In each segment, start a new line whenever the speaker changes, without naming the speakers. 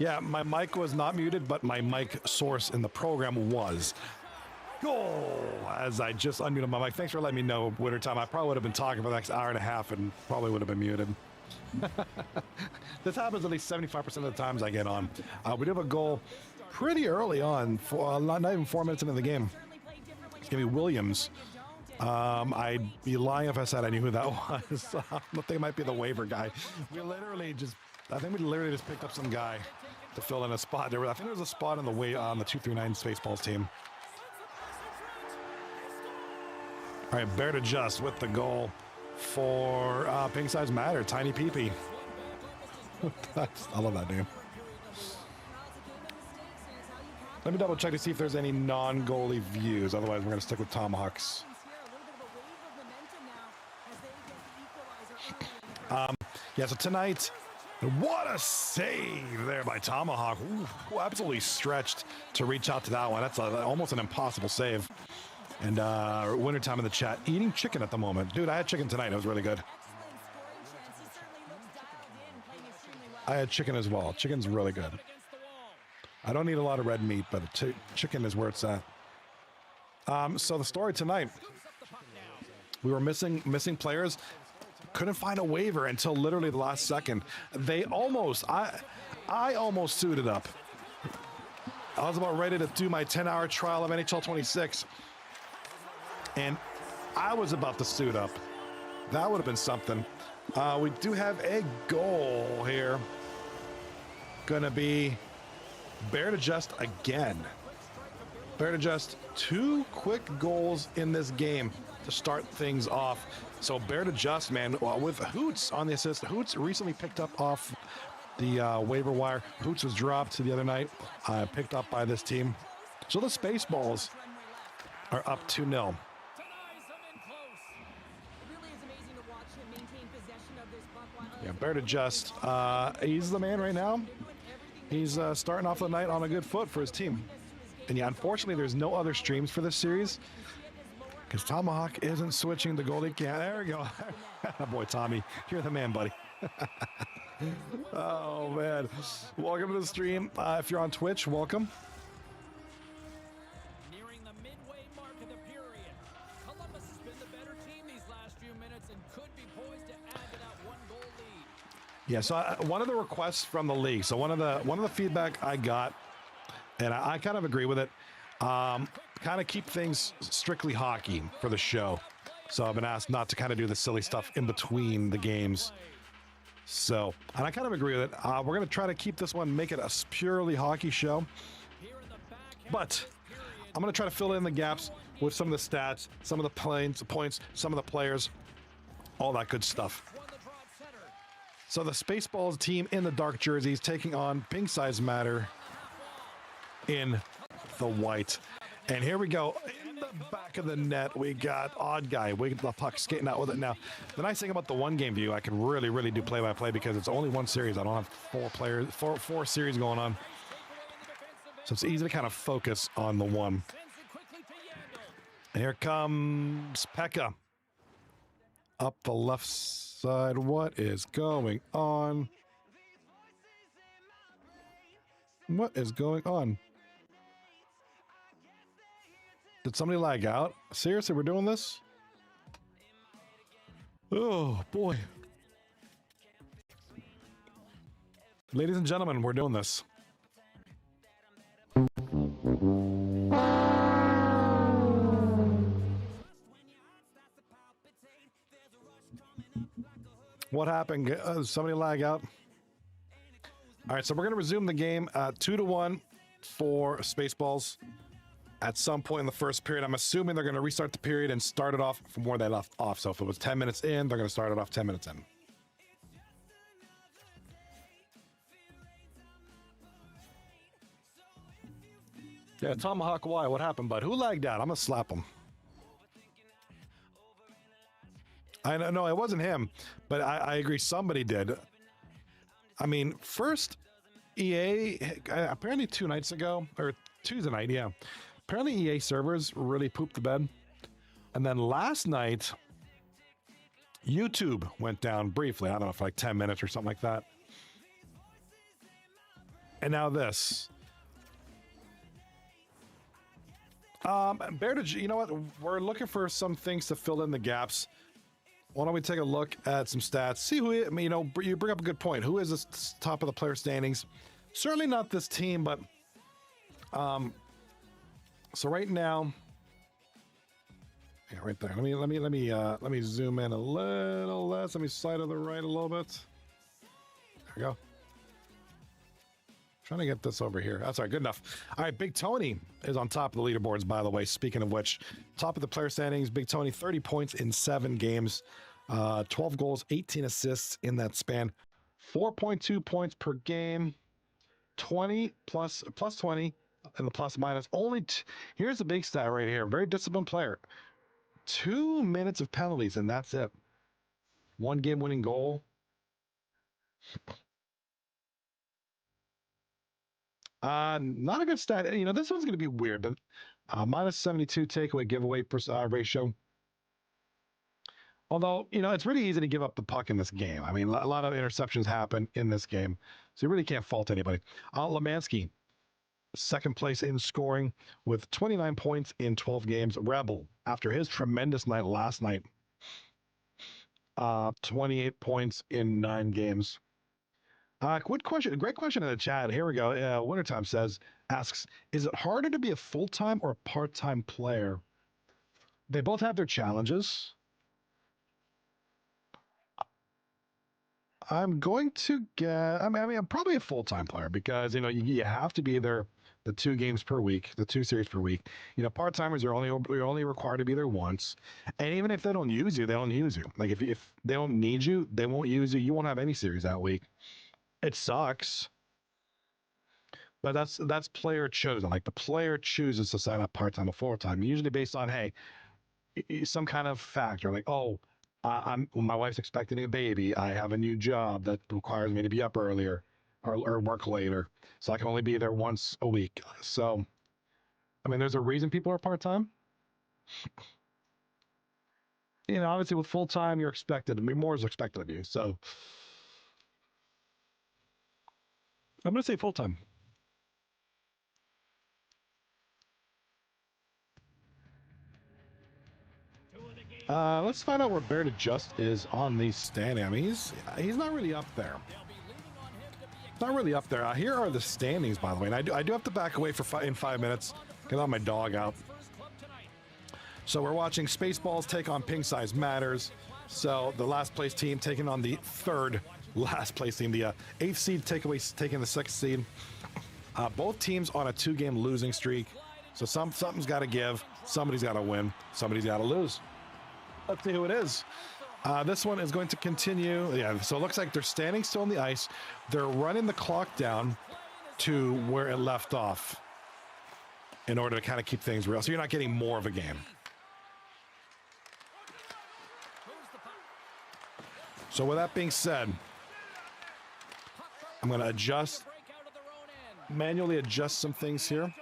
Yeah, my mic was not muted, but my mic source in the program was. Goal! As I just unmuted my mic. Thanks for letting me know, Winter Time. I probably would have been talking for the next hour and a half and probably would have been muted. This happens at least 75% of the times I get on. We do have a goal pretty early on, for, not even 4 minutes into the game. It's going to be Williams. I'd be lying if I said I knew who that was. I think it might be the waiver guy. I think we literally just picked up some guy to fill in a spot. I think there was a spot on the 239 Spaceballs team. All right, Bear to Just with the goal for Pink Size Matter, Tiny Peepee. I love that name. Let me double check to see if there's any non-goalie views. Otherwise, we're going to stick with Tomahawks. Yeah, so tonight, what a save there by Tomahawk. Ooh, absolutely stretched to reach out to that one. That's almost an impossible save. And Wintertime in the chat, eating chicken at the moment. Dude, I had chicken tonight. It was really good. I had chicken as well. Chicken's really good. I don't need a lot of red meat, but chicken is where it's at. So the story tonight, we were missing players. Couldn't find a waiver until literally the last second. I almost suited up. I was about ready to do my 10-hour trial of NHL 26. And I was about to suit up. That would have been something. We do have a goal here. Gonna be Bear to Just again. Bear to Just 2 quick goals in this game to start things off. So Bear to Just, man, with Hoots on the assist. Hoots recently picked up off the waiver wire. Hoots was dropped the other night, picked up by this team. So the Spaceballs are up 2-0. Yeah, Bear to Just, he's the man right now. He's starting off the night on a good foot for his team. And yeah, unfortunately, there's no other streams for this series because Tomahawk isn't switching the goalie. Yeah, there we go. Boy, Tommy, you're the man, buddy. Oh, man. Welcome to the stream. If you're on Twitch, welcome.
Nearing the midway mark of the period. Columbus has been the better team these last few minutes and could be poised to add to that 1-goal lead.
Yeah, so one of the requests from the league, so one of the feedback I got, and I kind of agree with it, kind of keep things strictly hockey for the show. So I've been asked not to kind of do the silly stuff in between the games. So, and I kind of agree with it. We're going to try to keep this one, make it a purely hockey show. But I'm going to try to fill in the gaps with some of the stats, some of the points, some of the players, all that good stuff. So the Spaceballs team in the dark jerseys taking on Pink Size Matter in the white. And here we go. In the back of the net, we got Odd Guy. We got the puck skating out with it now. The nice thing about the one-game view, I can really do play-by-play because it's only one series. I don't have four series going on. So it's easy to kind of focus on the one. And here comes Pekka. Up the left side. What is going on? What is going on? Did somebody lag out? Seriously, we're doing this? Oh, boy. Ladies and gentlemen, we're doing this. What happened? Somebody lag out? All right, so we're going to resume the game 2-1 for Spaceballs. At some point in the first period, I'm assuming they're going to restart the period and start it off from where they left off. So if it was 10 minutes in, they're going to start it off 10 minutes in. Yeah, Tomahawk Y, what happened, bud? Who lagged out? I'm going to slap him. I know it wasn't him, but I agree somebody did. I mean, first EA, apparently 2 nights ago, or Tuesday night, yeah. Apparently EA servers really pooped the bed. And then last night, YouTube went down briefly. I don't know, for like 10 minutes or something like that. And now this. Bear to, you know what? We're looking for some things to fill in the gaps. Why don't we take a look at some stats? See who, I mean, you know, you bring up a good point. Who is the top of the player standings? Certainly not this team, but so right now, yeah, right there. Let me zoom in a little less. Let me slide to the right a little bit. There we go. Trying to get this over here. That's all right. Good enough. All right. Big Tony is on top of the leaderboards, by the way. Speaking of which, top of the player standings, Big Tony, 30 points in 7 games, 12 goals, 18 assists in that span, 4.2 points per game, 20 plus 20 and the plus minus. Here's the big stat right here. Very disciplined player. 2 minutes of penalties, and that's it. 1 game winning goal. Not a good stat. You know, this one's going to be weird, but minus 72 takeaway giveaway ratio. Although, you know, it's really easy to give up the puck in this game. I mean, a lot of interceptions happen in this game, so you really can't fault anybody. Lemansky, second place in scoring with 29 points in 12 games. Rebel, after his tremendous night last night, 28 points in 9 games. Good question. Great question in the chat. Here we go. Wintertime asks, is it harder to be a full-time or a part-time player? They both have their challenges. I'm going to get, I'm probably a full-time player because, you know, you have to be there the 2 games per week, the 2 series per week. You know, part-timers you're only required to be there once. And even if they don't use you, they don't use you. Like if they don't need you, they won't use you. You won't have any series that week. It sucks, but that's player chosen. Like the player chooses to sign up part-time or full-time, usually based on, hey, some kind of factor like, oh, my wife's expecting a baby. I have a new job that requires me to be up earlier or work later, so I can only be there once a week. So, I mean, there's a reason people are part-time. You know, obviously with full-time, you're expected. I mean, more is expected of you. So, I'm going to say full-time. Let's find out where Bear to Just is on the standing. I mean, he's not really up there. Not really up there. Here are the standings, by the way. And I do have to back away in 5 minutes because I have my dog out. So we're watching Spaceballs take on Pink Size Matters. So the last place team taking on the third last place team. The 8th seed taking the 6th seed. Both teams on a 2-game losing streak. So something's got to give. Somebody's got to win. Somebody's got to lose. Let's see who it is. This one is going to continue. Yeah, so it looks like they're standing still on the ice. They're running the clock down to where it left off in order to kind of keep things real. So you're not getting more of a game. So with that being said, I'm going to manually adjust some things here.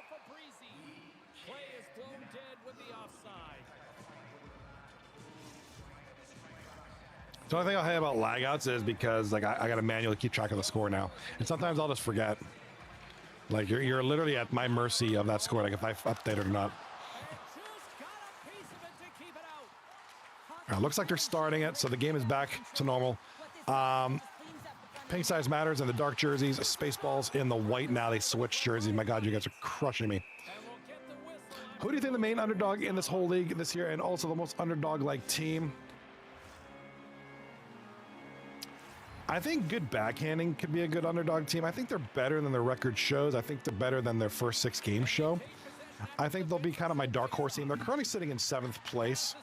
The only thing I'll say about lagouts is because like I got to manually keep track of the score now, and sometimes I'll just forget. Like you're literally at my mercy of that score, like if I update it or not. All right, looks like they're starting it, so the game is back to normal. Pink Size Matters in the dark jerseys, Spaceballs in the white. Now they switch jerseys. My God, you guys are crushing me. Who do you think the main underdog in this whole league this year, and also the most underdog-like team? I think good backhanding could be a good underdog team. I think they're better than their record shows. I think they're better than their first 6 games show. I think they'll be kind of my dark horse team. They're currently sitting in 7th place.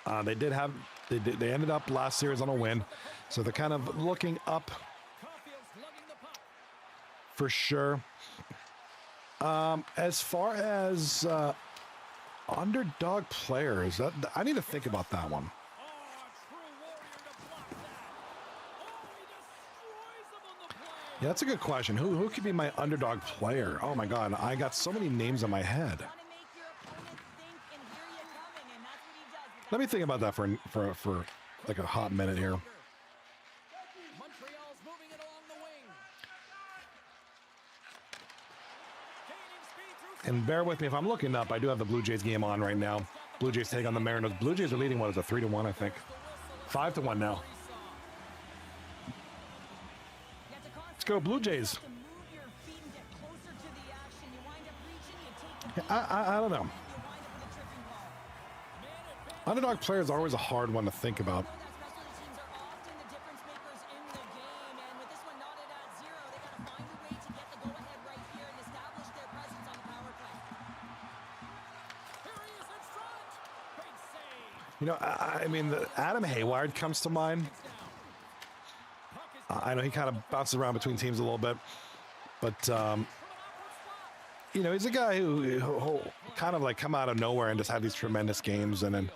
They ended up last series on a win, so they're kind of looking up for sure. As far as underdog players, I need to think about that one. Yeah, that's a good question. Who could be my underdog player? Oh my God, I got so many names in my head. Let me think about that for like a hot minute here. And bear with me if I'm looking up. I do have the Blue Jays game on right now. Blue Jays take on the Mariners. Blue Jays are leading, what is it, 3-1, I think. 5-1 now. Let's go, Blue Jays. I don't know. Underdog players are always a hard one to think about. You know, I mean, Adam Hayward comes to mind. I know he kind of bounces around between teams a little bit, but you know, he's a guy who kind of like come out of nowhere and just have these tremendous games, and then,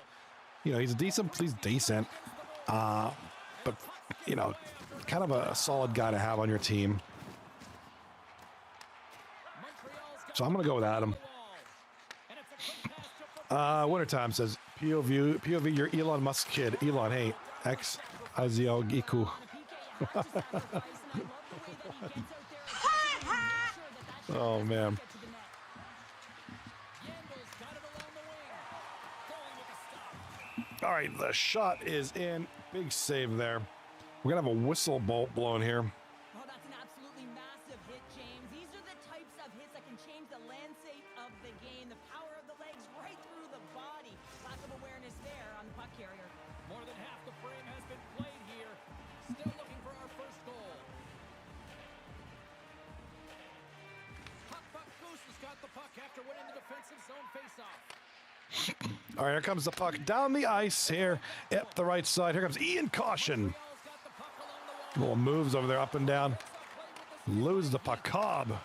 you know, he's decent, but you know, kind of a solid guy to have on your team. So I'm gonna go with Adam. Wintertime says POV, you're Elon Musk kid. Elon, hey, X Izio Giku. Oh man. All right, the shot is in. Big save there. We're gonna have a whistle blown here.
Oh, that's an absolutely massive hit, James. These are the types of hits that can change the landscape of the game. The power of the legs right through the body. Lack of awareness there on the puck carrier.
More than half the frame has been played here. Still looking for our first goal. Puck Goose has got the puck after winning the defensive zone faceoff.
All right, here comes the puck down the ice here at the right side. Here comes Ian Caution. Little moves over there, up and down. Loses the puck. Cobb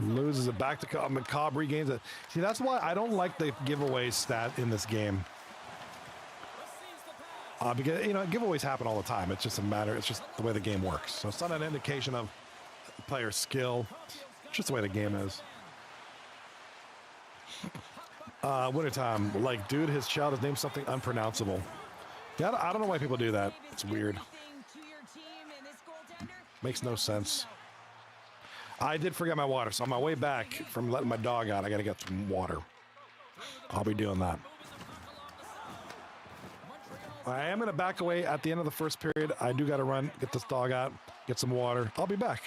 loses it back to Cobb. Cobb regains it. See, that's why I don't like the giveaway stat in this game. Because, you know, giveaways happen all the time. It's just a matter. It's just the way the game works. So it's not an indication of player skill. It's just the way the game is. Wintertime, like, dude, his child is named something unpronounceable. Yeah, I don't know why people do that. It's weird. Makes no sense. I did forget my water, so on my way back from letting my dog out, I gotta get some water. I'll be doing that. I am gonna back away at the end of the first period. I do gotta run, get this dog out, get some water. I'll be back.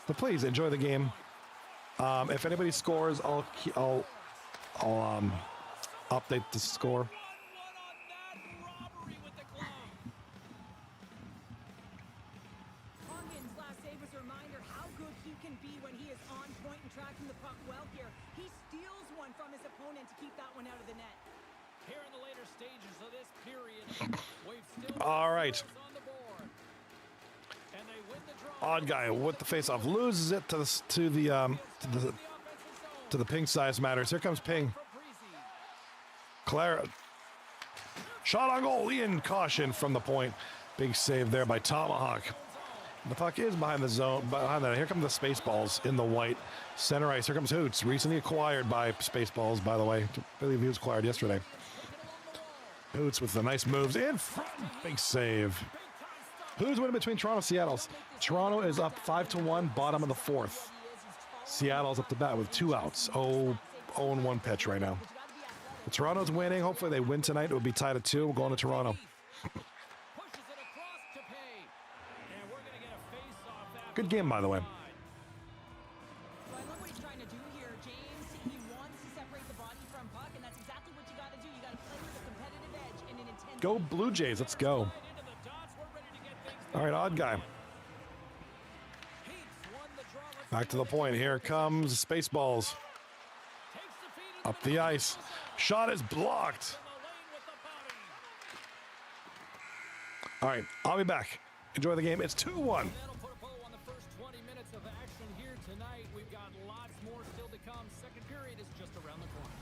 But please enjoy the game. If anybody scores, I'll update the score.
Hongen's last save is a reminder how good he can be when he is on point and tracking the puck well here. He steals one from his opponent to keep that one out of the net.
Here in the later stages of this period, we've still
All right.
on the board. And they win the draw.
Odd guy with the face-off loses it to the ping size matters. Here comes Ping. Clara. Shot on goal. Ian Caution from the point. Big save there by Tomahawk. The puck is behind the zone. Behind that. Here come the Spaceballs in the white center ice. Here comes Hoots. Recently acquired by Spaceballs, by the way. I believe he was acquired yesterday. Hoots with the nice moves in front. Big save. Who's winning between Toronto and Seattle? Toronto is up 5-1, bottom of the fourth. Seattle's up to bat with 2 outs. 0-1 pitch right now. But Toronto's winning. Hopefully they win tonight. It will be tied at 2. We're going to Toronto. Good game, by the way.
Well, I love what he's trying to do here, James. He wants to separate the body from puck, and that's exactly what you got to do. You got to play with a competitive edge and an intense.
Go Blue Jays. Let's go. All right, odd guy. Back to the point. Here comes Spaceballs. Up the ice. Shot is blocked. All right, I'll be back. Enjoy the game. It's 2-1.
That'll put a bow on the first 20 minutes of action here tonight. We've got lots more still to come. Second period is just around the corner.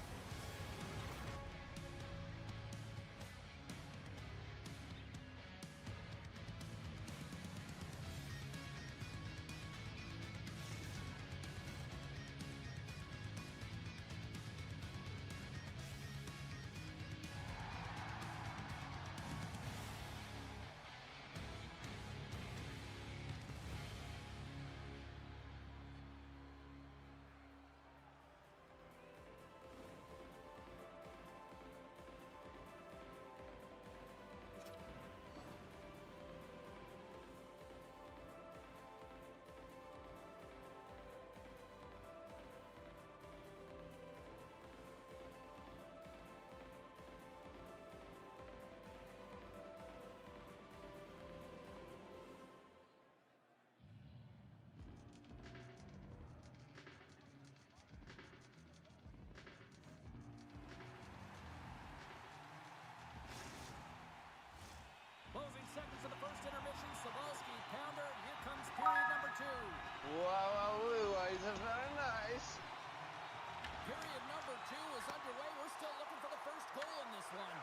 is underway. We're still looking for the first goal in this one.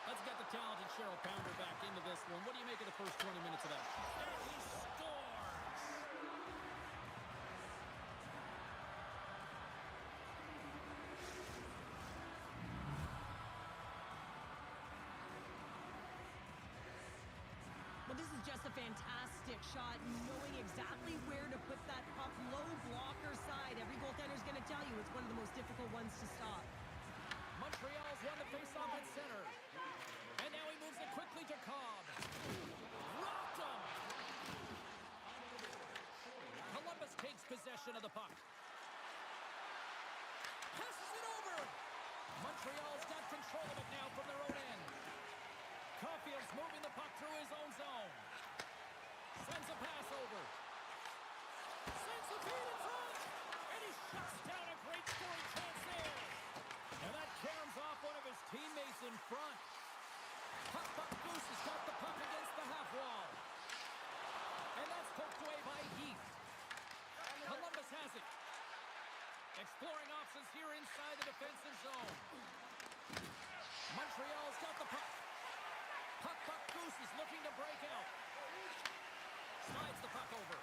Let's get the talented Cheryl Pounder back into this one. What do you make of the first 20 minutes of that? And he scores!
Well, this is just a fantastic shot, knowing exactly where to put that puck, low blocker side. Every goaltender's going to tell you it's one of the most difficult ones to stop.
Montreal's won the faceoff at center. And now he moves it quickly to Cobb. Rocked him! Columbus takes possession of the puck. Passes it over! Montreal's got control of it now from their own end. Caulfield's moving the puck through his own zone. Sends a pass over. Sends the feed in front. And he shuts down a great scoring chance there. And that caroms off one of his teammates in front. Puck Goose has got the puck against the half wall. And that's poked away by Heath. Columbus has it. Exploring options here inside the defensive zone. Montreal's got the puck. Puck Goose is looking to break out. Slides the puck over.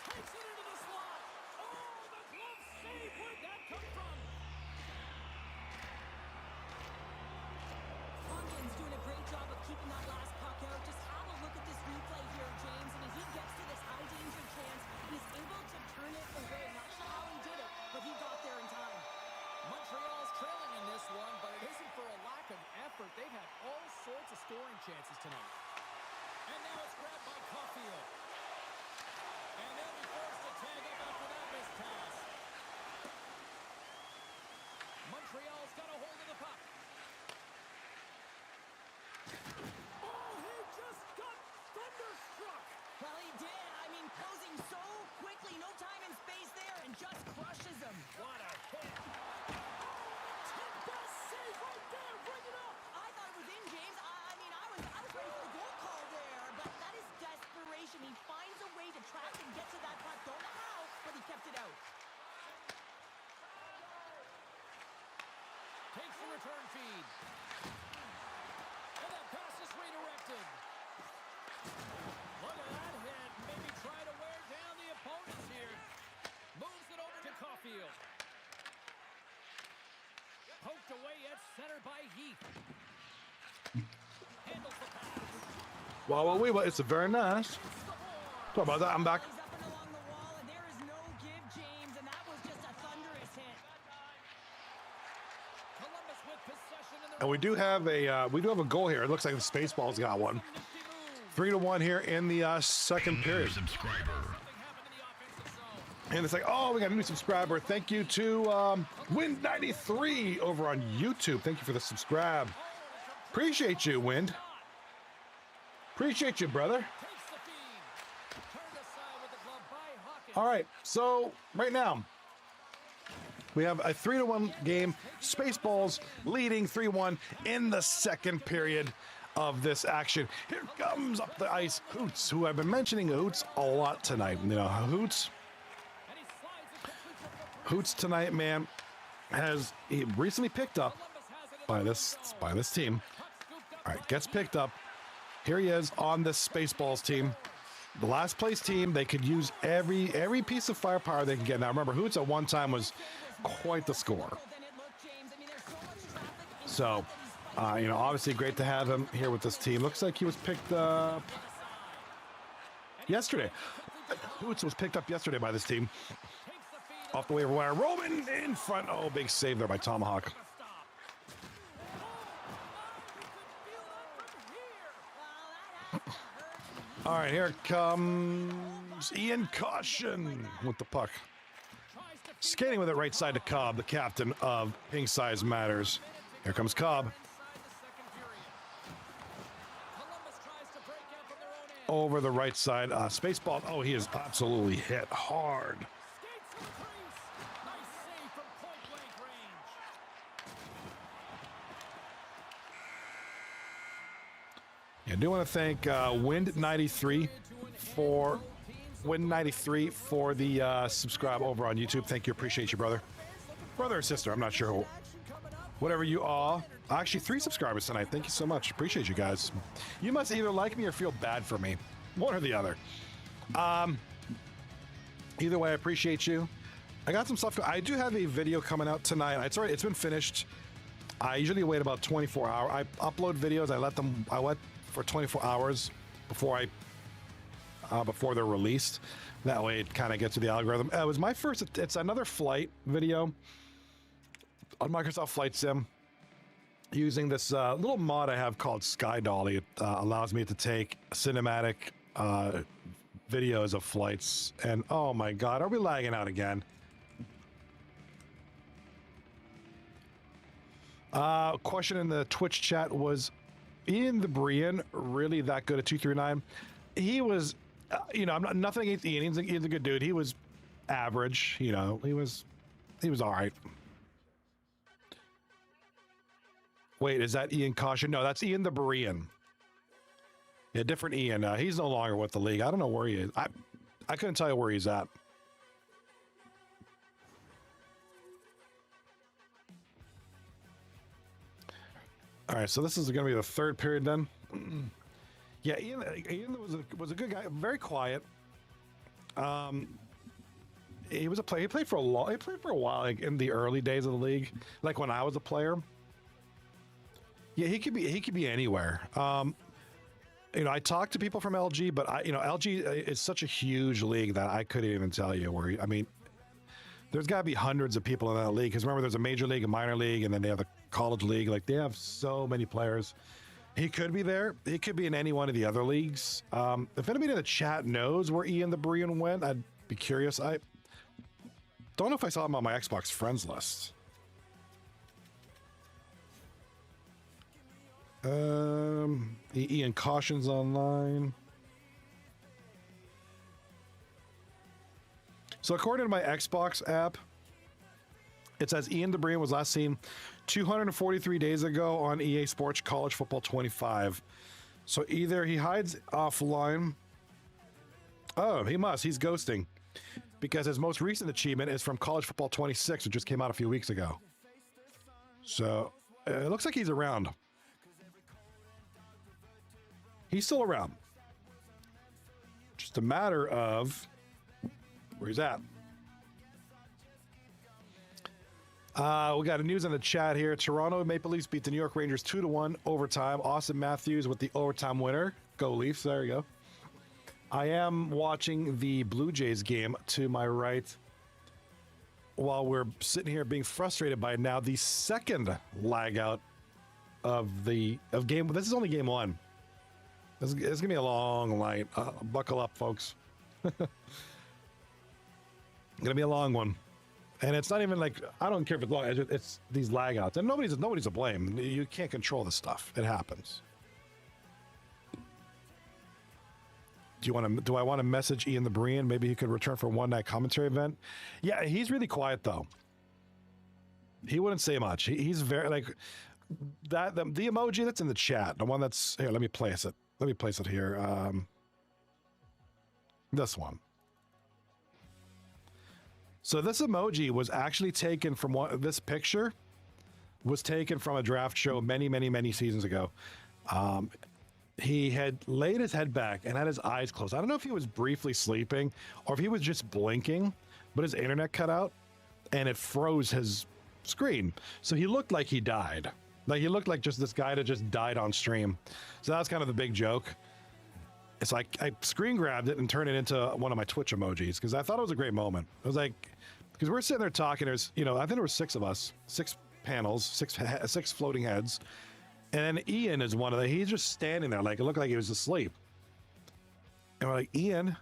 Takes it into the slot. Oh, the glove save. Where'd that come from?
Conklin's doing a great job of keeping that last puck out. Just have a look at this replay here, James. And if he gets to this high danger chance, he's able to turn it away. Not sure how he did it, but he got there in time.
Montreal's trailing in this one, but it isn't for a lack of effort. They've had all sorts of scoring chances tonight. And now it's grabbed by Caulfield. And they'll be forced to tag up after that missed pass. Montreal's got a hold of the puck. Oh, he just got thunderstruck.
Well, he did. I mean, closing so quickly, no time and space there, and just crushes him.
What a hit. Best save right there. Bring it up.
I thought it was in, James. I mean, I was ready for the goal call there, but that is desperation. He finds a way to track and get to that puck. Don't know how, but he kept it out.
Takes the return feed. And that pass is redirected. Look at that hit. Maybe try to wear down the opponents here. Moves it over to Caulfield. Poked away at center by Heath. Handles the pass.
Well, it's a very nice. Sorry about that. I'm back.
He's up and along the wall, and there is no give, James, and that was just a thunderous hit.
Columbus with possession in their
And we do have a goal here. It looks like the Spaceballs got one. 3-1 here in the second period.
Subscriber.
Something happened in the offensive zone.
And it's like, oh, we got a new subscriber. Thank you to Wind93 over on YouTube. Thank you for the subscribe. Appreciate you, Wind. Appreciate you, brother.
Takes the feed. Turned aside with the glove by Hawkins.
All right, so right now we have a 3-1 game. Spaceballs leading 3-1 in the second period of this action. Here comes up the ice Hoots, who I've been mentioning Hoots a lot tonight. You know, Hoots tonight, man, he recently picked up by this team. All right, gets picked up. Here he is on this Spaceballs team. The last place team, they could use every piece of firepower they can get. Now remember, Hoots at one time was quite the scorer. So, obviously great to have him here with this team. Looks like he was picked up yesterday. Hoots was picked up yesterday by this team. Off the waiver wire. Roman in front. Oh, big save there by Tomahawk. All right, here comes Ian Caution with the puck. Skating with it right side to Cobb, the captain of Pink Size Matters. Here comes Cobb. Over the right side. Spaceball. Oh, he is absolutely hit hard. I do want to thank Wind93 for Win93 for the subscribe over on YouTube. Thank you. Appreciate you, brother. Brother or sister. I'm not sure who. Whatever you are. Actually, 3 subscribers tonight. Thank you so much. Appreciate you guys. You must either like me or feel bad for me. One or the other. Either way, I appreciate you. I got some stuff. I do have a video coming out tonight. It's been finished. I usually wait about 24 hours. I upload videos. I wait for 24 hours before they're released. That way it kind of gets to the algorithm. It was my first. It's another flight video on Microsoft Flight Sim using this little mod I have called Sky Dolly. It allows me to take cinematic videos of flights. And oh my God, are we lagging out again? Question in the Twitch chat, was Ian the Brian really that good at 239? He was, I'm nothing against Ian. He's a good dude. He was average, he was all right. Wait, is that Ian Caution? No, that's Ian the Berean. Yeah, different Ian. He's no longer with the league. I don't know where he is. I couldn't tell you where he's at. All right, so this is going to be the third period then. Yeah, Ian was a good guy, very quiet. He was a player. He played for a while, like in the early days of the league, like when I was a player. Yeah, he could be anywhere. I talked to people from LG, but LG is such a huge league that I couldn't even tell you where. There's got to be hundreds of people in that league, because remember, there's a major league, a minor league, and then they have the college league. Like, they have so many players. He could be there. He could be in any one of the other leagues. If anybody in the chat knows where Ian the Brian went, I'd be curious. I don't know if I saw him on my Xbox friends list. Ian Caution's online. So according to my Xbox app, it says Ian the Brian was last seen 243 days ago on EA Sports College Football 25. So either he hides offline. Oh, he must. He's ghosting, because his most recent achievement is from College Football 26, which just came out a few weeks ago. So it looks like he's around. He's still around. Just a matter of where he's at. We got a news in the chat here. Toronto Maple Leafs beat the New York Rangers 2-1 overtime. Austin Matthews with the overtime winner. Go Leafs. There you go. I am watching the Blue Jays game to my right while we're sitting here being frustrated by now the second lag out of game. This is only game one. It's gonna be a long night. Buckle up, folks. Gonna be a long one, and it's not even like, I don't care if it's long. It's these lag outs, and nobody's to blame. You can't control this stuff. It happens. Do I want to message Ian the Brian? Maybe he could return for a one-night commentary event. Yeah, he's really quiet though. He wouldn't say much. He's very like that. The emoji that's in the chat, the one that's here. Let me place it. Let me place it here. This one. So this emoji was actually taken from this picture was taken from a draft show many seasons ago. He had laid his head back and had his eyes closed. I don't know if he was briefly sleeping or if he was just blinking, but his internet cut out and it froze his screen. So he looked like he died. Like, he looked like just this guy that just died on stream. So that's kind of the big joke. It's like I screen grabbed it and turned it into one of my Twitch emojis because I thought it was a great moment. It was like, because we're sitting there talking, there's, I think there were 6 of us, 6 panels, 6 floating heads. And then Ian is one of he's just standing there, like, it looked like he was asleep. And we're like, Ian,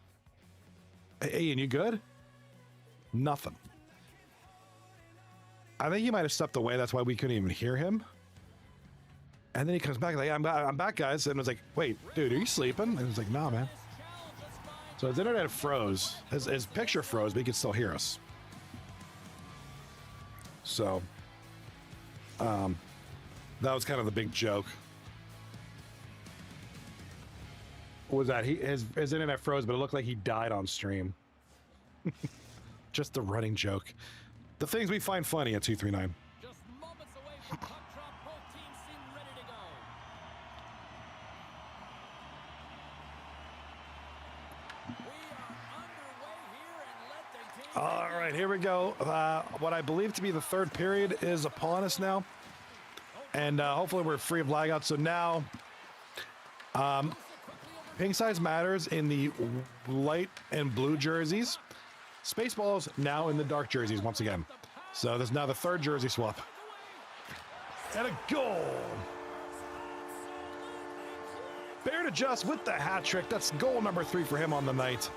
hey, Ian, you good? Nothing. I think he might have stepped away. That's why we couldn't even hear him. And then he comes back like, I'm back, guys. And I was like, wait, dude, are you sleeping? And he's like, nah, man. So his internet froze. His picture froze, but he could still hear us. So, that was kind of the big joke. What was that? His internet froze, but it looked like he died on stream. Just a running joke. The things we find funny at 239.
Just moments away from puck drop. Both teams seem ready to go. We are underway here and let the teams
All right, here we go. What I believe to be the third period is upon us now. And hopefully we're free of lag out. So now, ping size matters in the light and blue jerseys. Spaceballs now in the dark jerseys once again. So there's now the third jersey swap. And a goal. Bear to Just with the hat trick. That's goal number 3 for him on the night.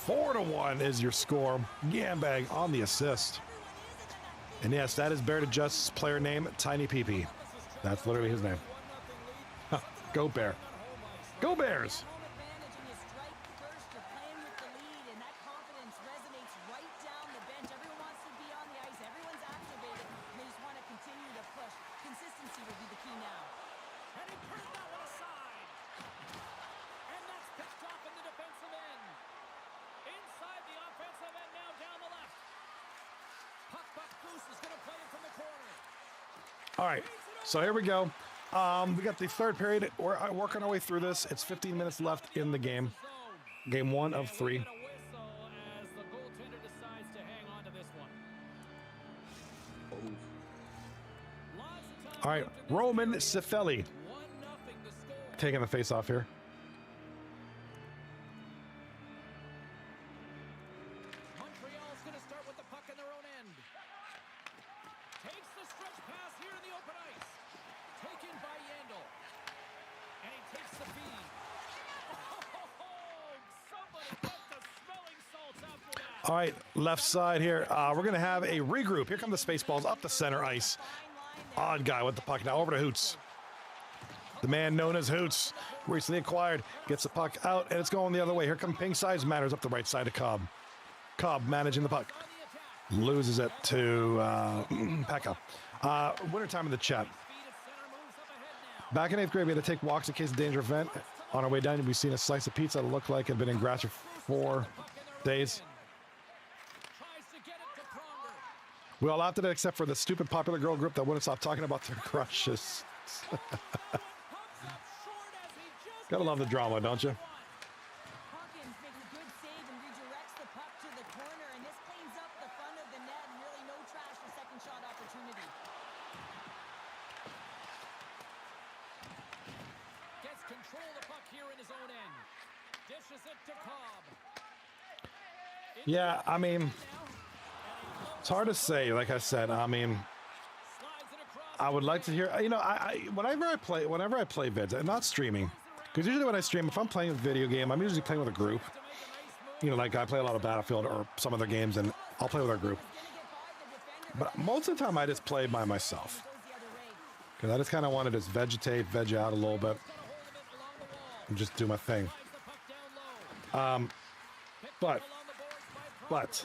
4-1 is your score. Gambag on the assist. And yes, that is Bear to Just's player name, Tiny PP. That's literally his name. Go Bear. Go Bears.
Home advantage and you strike first. You're playing with the lead, and that confidence resonates right down the bench. Everyone wants to be on the ice. Everyone's activated. And they just want to continue to push. Consistency will be the key now.
And he turned that one aside. And that's picked off in the defensive end. Inside the offensive end now down the left. Puck Goose is going to play it from the corner.
All right, so here we go. We got the third period. We're working our way through this. It's 15 minutes left in the game. Game 1 of 3.
And we get a whistle as the goaltender decides to hang on to this one. Lots of time
All right,
left in this
Roman
period.
Cifelli
1-0 the score.
taking the face off here.
Montreal's going to start with the puck in their own end. Takes the stretch pass here in the open ice. Taken by Yandel. And he takes the feed. Oh, somebody get the smelling salts after that.
All right, left side here. We're going to have a regroup. Here come the Spaceballs up the center ice. Odd guy with the puck. Now over to Hoots. The man known as Hoots, recently acquired, gets the puck out, and it's going the other way. Here come ping size matters up the right side of Cobb. Cobb managing the puck. Loses it to Pekka. Wintertime in the chat.
Speed at center moves up ahead now.
Back in 8th grade, we had to take walks in case of danger event. On our way down, we've seen a slice of pizza that looked like it had been in grass for 4 days.
Tries to get it to Pronger.
We all laughed at it except for the stupid popular girl group that wouldn't stop talking about their crushes.
Comes up short as he just
Gotta love the drama, don't you?
Hawkins makes a good save and redirects the puck to the corner, and this cleans up the front of the net and really no trash for second shot opportunity.
gets control of the puck here in his own end. Dishes it to Cobb.
Yeah, I mean, it's hard to say. Like I said, I mean,
Slides it across.
I would like to hear. You know, whenever I play vids, and not streaming, because usually when I stream, if I'm playing a video game, I'm usually playing with a group.
To make a nice move.
You know, like I play a lot of Battlefield or some other games, and I'll play with our group. But most of the time, I just play by myself
Goes the other way.
because I just kind of want to just veg out a little bit, and just do my thing. But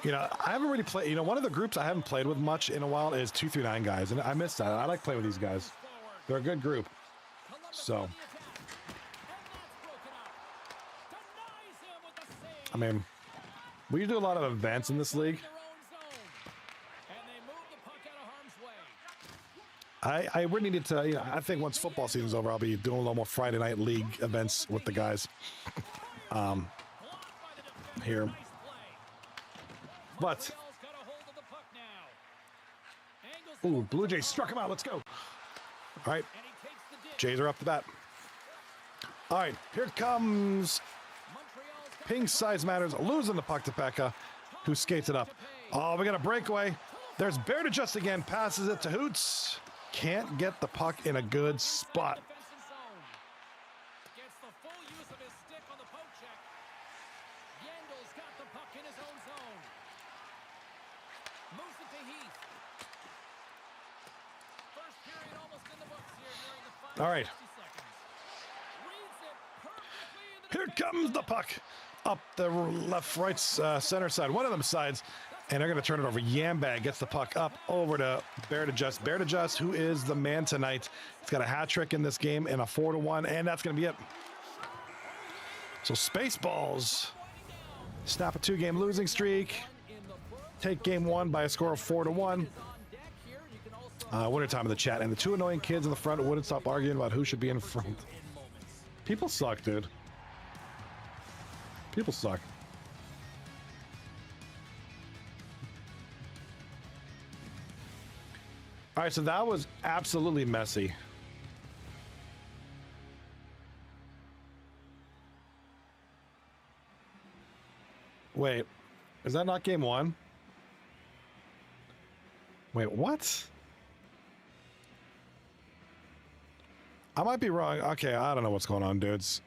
you know, I haven't really played. You know, one of the groups I haven't played with much in a while is 239 guys, and I miss that. I like playing with these guys. They're a good group. So, I mean, we do a lot of events in this league. I really need to. You know, I think once football season's over, I'll be doing a little more Friday night league events with the guys. Here. But, ooh, Blue Jays struck him out. Let's go. All right. Jays are up the bat. All right, here comes Ping Size Matters, losing the puck to Pekka, who skates it up. Oh, we got a breakaway. There's Bear to Just again, passes it to Hoots. Can't get the puck in a good spot.
Gets the full use of his stick on the poke check. Yandel's got the puck in his own zone. Moves it to Heath. First period almost in the books here nearing the final
All right.
60 seconds. Reads it perfectly into the
Here comes the puck up the left, right, center side. One of them sides. And they're going to turn it over. Yambag gets the puck up over to Bear to Just, who is the man tonight. He's got a hat trick in this game and a 4-1, and that's going to be it. So Spaceballs snap a 2-game losing streak. Take game 1 by a score of 4-1. Winter time in the chat, and the 2 annoying kids in the front wouldn't stop arguing about who should be in front. People suck, dude. People suck. All right, so that was absolutely messy. Wait, is that not game 1? Wait, what? I might be wrong. Okay, I don't know what's going on, dudes.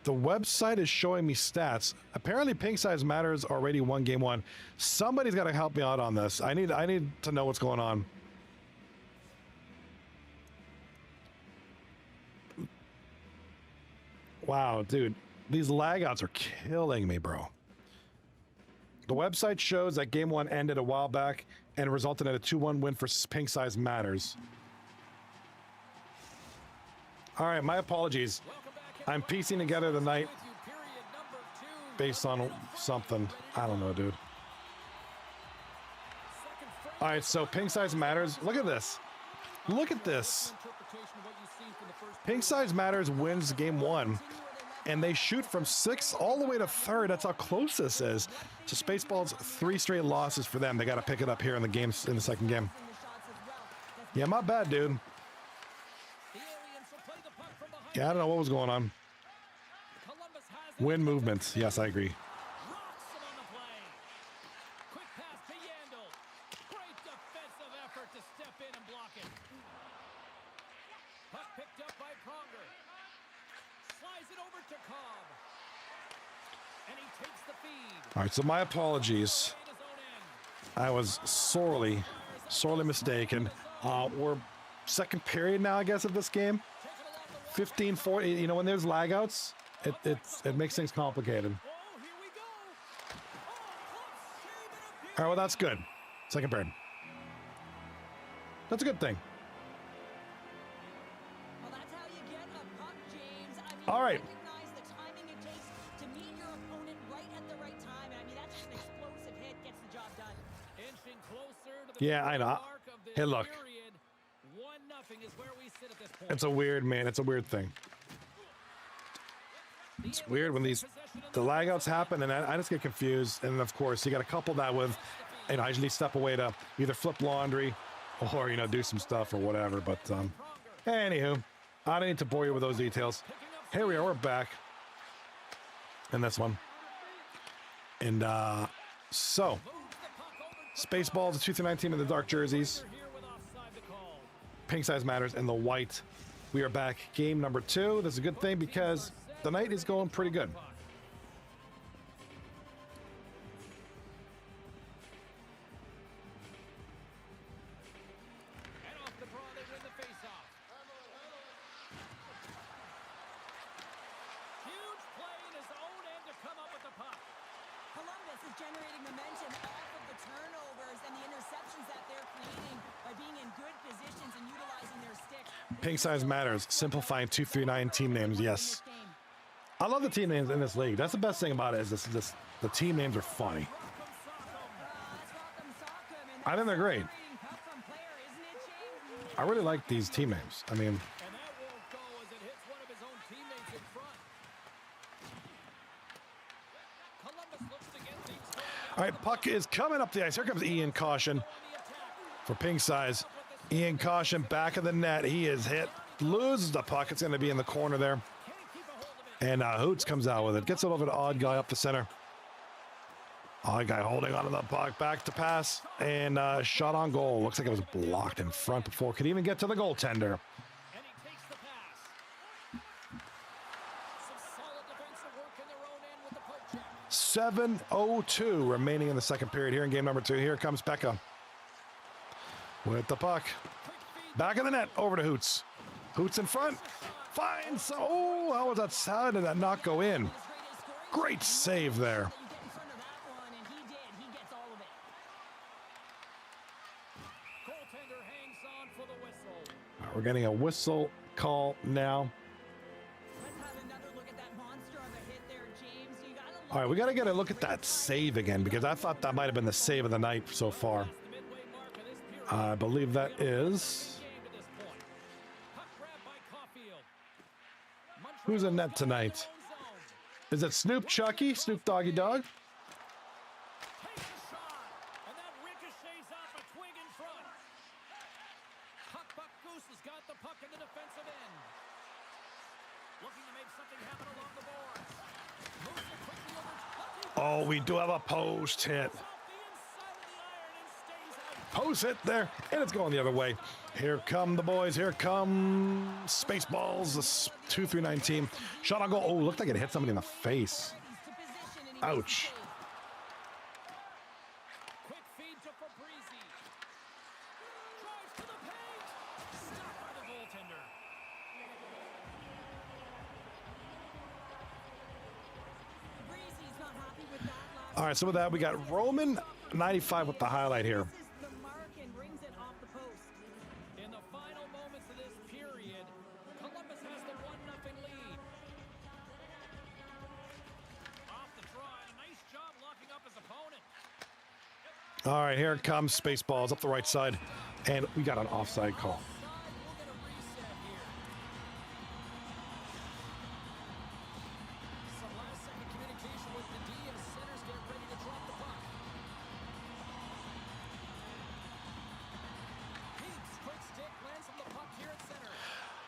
The website is showing me stats. Apparently, Pink Size Matters already won game 1. Somebody's got to help me out on this. I need to know what's going on. Wow, dude, these lag outs are killing me, bro. The website shows that game 1 ended a while back and resulted in a 2-1 win for Pink Size Matters. All right, my apologies. I'm piecing together the night based on something. I don't know, dude. All right, so Pink Size Matters. Look at this. Look at this. Pink Size Matters wins game 1, and they shoot from 6th all the way to 3rd. That's how close this is. So Spaceballs, 3 straight losses for them. They got to pick it up here in the games in the second game. Yeah, not bad, dude. Yeah, I don't know what was going on. Win movements. Yes, I agree. All right, so my apologies. I was sorely mistaken. We're second period now, I guess, of this game. 15-4. You know, when there's lag outs, it makes things complicated. All right, well, that's good. Second period. That's a good thing. All right. Yeah, I know. Hey, look. It's a weird, man. It's a weird thing. It's weird when the lag outs happen, and I just get confused. And of course, you got to couple that with, you know, I usually step away to either flip laundry or, you know, do some stuff or whatever. But anywho, I don't need to bore you with those details. Here we are. We're back in this one. And so, Spaceballs, the 2-9 team in the dark jerseys. Pink Size Matters in the white. We are back. Game number 2. This is a good thing because the night is going pretty good.
Generating momentum off of the turnovers and the interceptions that they're creating by being in good positions and utilizing their sticks.
Pink Size Matters, simplifying 2-3-9 team names. Yes, I love the team names in this league. That's the best thing about it is this the team names are funny. I think they're great. I really like these team names. I mean, all right, puck is coming up the ice. Here comes Ian Caution for Pink Size. Ian Caution back of the net. He is hit. Loses the puck. It's going to be in the corner there. And Hoots comes out with it. Gets it over to Odd Guy up the center. Odd Guy holding onto the puck. Back to pass. And shot on goal. Looks like it was blocked in front before it could even get to the goaltender. 7:02 remaining in the second period here in game number 2. Here comes Pekka with the puck. Back of the net, over to Hoots. Hoots in front. Finds. Oh, how was that? How did that not go in? Great save there.
goaltender hangs on for the whistle.
All right, we're getting a whistle call now.
Let's have another look at that monster on the hit there, James. You gotta look
All right, we got to get a look at that save again because I thought that might have been the save of the night so far.
Past the midway mark of this period.
I believe that is.
Game to this point. Puck grabbed by Caulfield. Montreal
Who's in net
in
tonight?
their own zone.
Is it Snoop Chucky? Snoop Doggy Dog?
Takes a shot, and that ricochets off a twig in front. Puck Goose has got the puck in the defensive end. Looking to make something happen along the boards. Moves it quickly over to
Oh, we do have a post hit.
off the inside of the iron and stays out.
Post hit there, and it's going the other way. Here come the boys. Here come Spaceballs, the 2-3-9 team. Shot on goal. Oh, looked like it hit somebody in the face.
to position and he
Ouch.
makes the save.
Quick feed to Fabrizi. Drives to the paint. Stopped by the goaltender.
Breezy's not happy with that last.
All right, so with that, we got Roman 95 with the highlight here.
Misses the mark and brings it off the post.
In the final moments of this period, Columbus has the 1-0 lead. Off the draw, and a nice job locking up his opponent.
All right, here comes Spaceballs up the right side, and we got an offside call.
Side, we'll get a reset here. Some last-second communication with the D as centers get ready to drop the puck. Heaps, quick stick, lands from the puck here at center.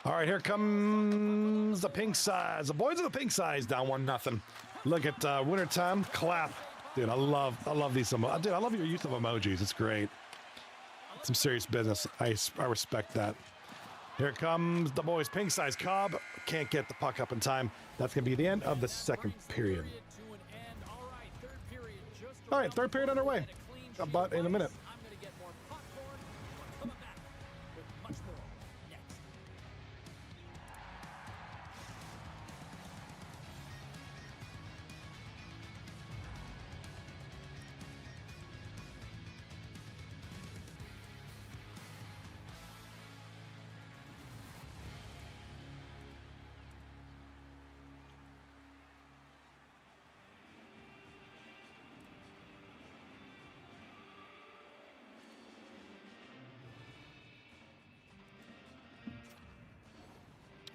All right, here comes the pink size. The boys of the pink size down 1-0. Look at wintertime clap. Dude, I love these. Dude, I love your use of emojis. It's great. Some serious business. I respect that. Here comes the boys. Pink size. Cobb can't get the puck up in time. That's going to be the end of the second period.
To an end. All right, third period just
All right, third period underway.
a clean sheet
About in a
of
minute.
ice. I'm going to get more popcorn. Coming back with much more next.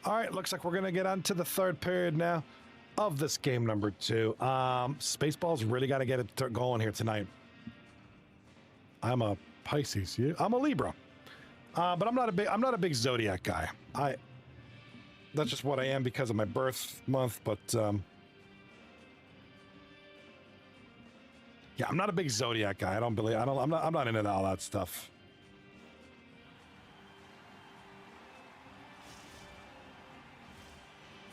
All right, looks like we're going to get on to the third period now of this game number 2. Spaceballs really got to get it going here tonight. I'm a Pisces. I'm a Libra. But I'm not a big zodiac guy. That's just what I am because of my birth month, but yeah, I'm not a big zodiac guy. I'm not into all that stuff.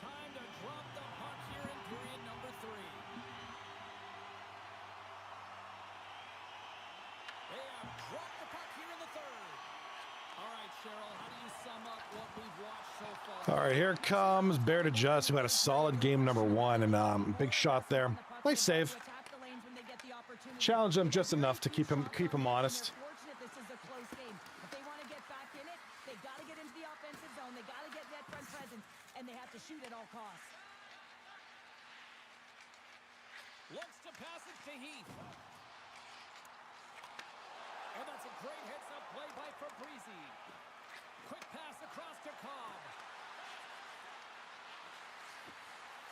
Time to drop the puck here in period number 3. They have dropped the puck here in the third. All right, Cheryl, how do you sum up what we've watched so far?
All right, here comes Bear to Just, who had a solid game number 1 and big shot there. Nice save.
Attack the lanes when they get the opportunity.
Challenge him just enough to keep him honest.
They're fortunate this is a close game. If they want to get back in it, they got to get into the offensive zone. They got to get net front presence, and they have to shoot at all costs.
Looks to pass it to Heath. And that's a great heads-up play by Fabrizi. Quick pass across to Cobb.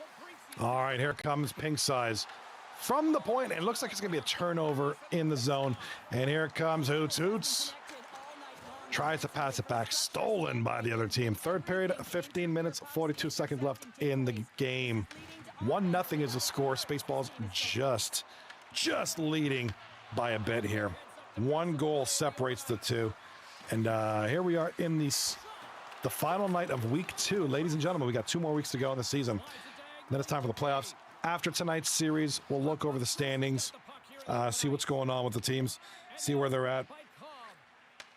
Fabrizi.
All right, here comes Pink Size from the point. It looks like it's going to be a turnover in the zone. And here comes Hoots. Hoots
Connected all night long.
tries to pass it back. Stolen by the other team. Third period, 15 minutes, 42 seconds left in the game. 1-0 is the score. Spaceballs just leading by a bit here. One goal separates the two. And here we are in the final night of week 2. Ladies and gentlemen, we got 2 more weeks to go in the season. Then it's time for the playoffs. After tonight's series, we'll look over the standings, see what's going on with the teams, see where they're at.
By Cobb.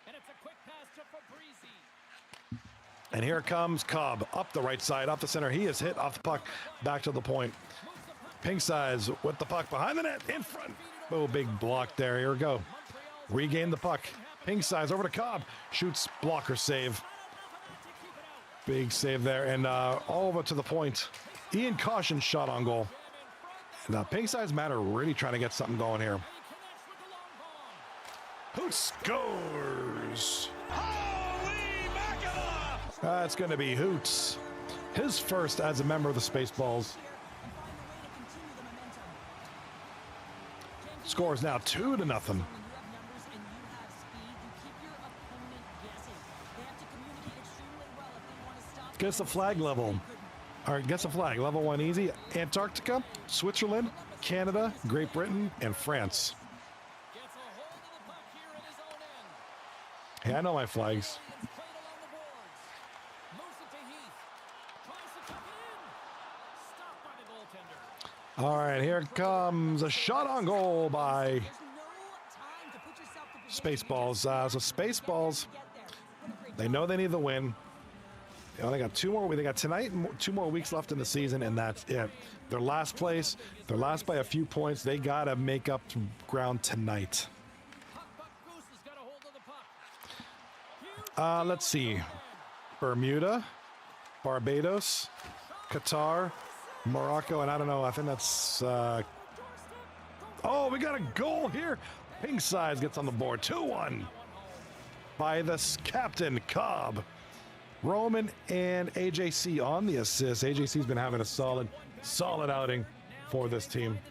And it's a quick pass to Fabrizi.
And here comes Cobb up the right side, up the center. He is hit off the puck, back to the point.
Moves the puck.
Pink Size with the puck behind the net, in front. Oh, big block there. Here we go.
Montreal's
Regain the puck. Pink size over to Cobb. Shoots, blocker save. Big save there. And all over to the point. Ian Caution shot on goal. Now, pink size matter really trying to get something going here. Who scores?
Holy mackerel!
That's going to be Hoots. His first as a member of the Spaceballs. Scores now 2-0. Gets the flag level. All right, gets the flag. Level 1 easy. Antarctica, Switzerland, Canada, Great Britain, and France. Hey, I know my flags. All right, here comes a shot on goal by Spaceballs. So Spaceballs, they know they need the win. They only got 2 more. They got tonight and 2 more weeks left in the season, and that's it. They're last place. They're last by a few points. They got to make up ground tonight. Let's see. Bermuda, Barbados, Qatar, Morocco, and I don't know. I think that's... Oh, we got a goal here. Pink size gets on the board. 2-1 by this captain, Cobb. Roman and AJC on the assist. AJC's been having a solid outing for this team.
You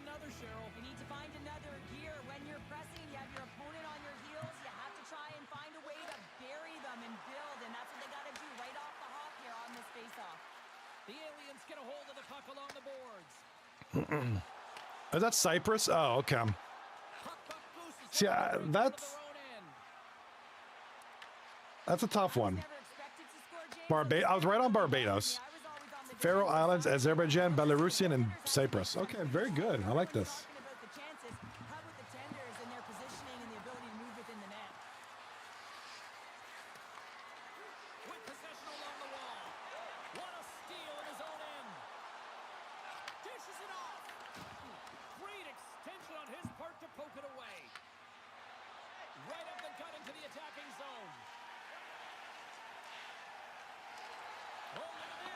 need to find another gear. When you're pressing, you have your opponent on your heels. You have to try and find a way to bury them and build, and that's what they got to do right off the hop here on this face-off.
The aliens get a hold of the puck along the boards.
Is that Cyprus? Oh, okay. See, that's a tough one. I was right on Barbados. Faroe Islands, Azerbaijan, Belarusian, and Cyprus. Okay, very good. I like this.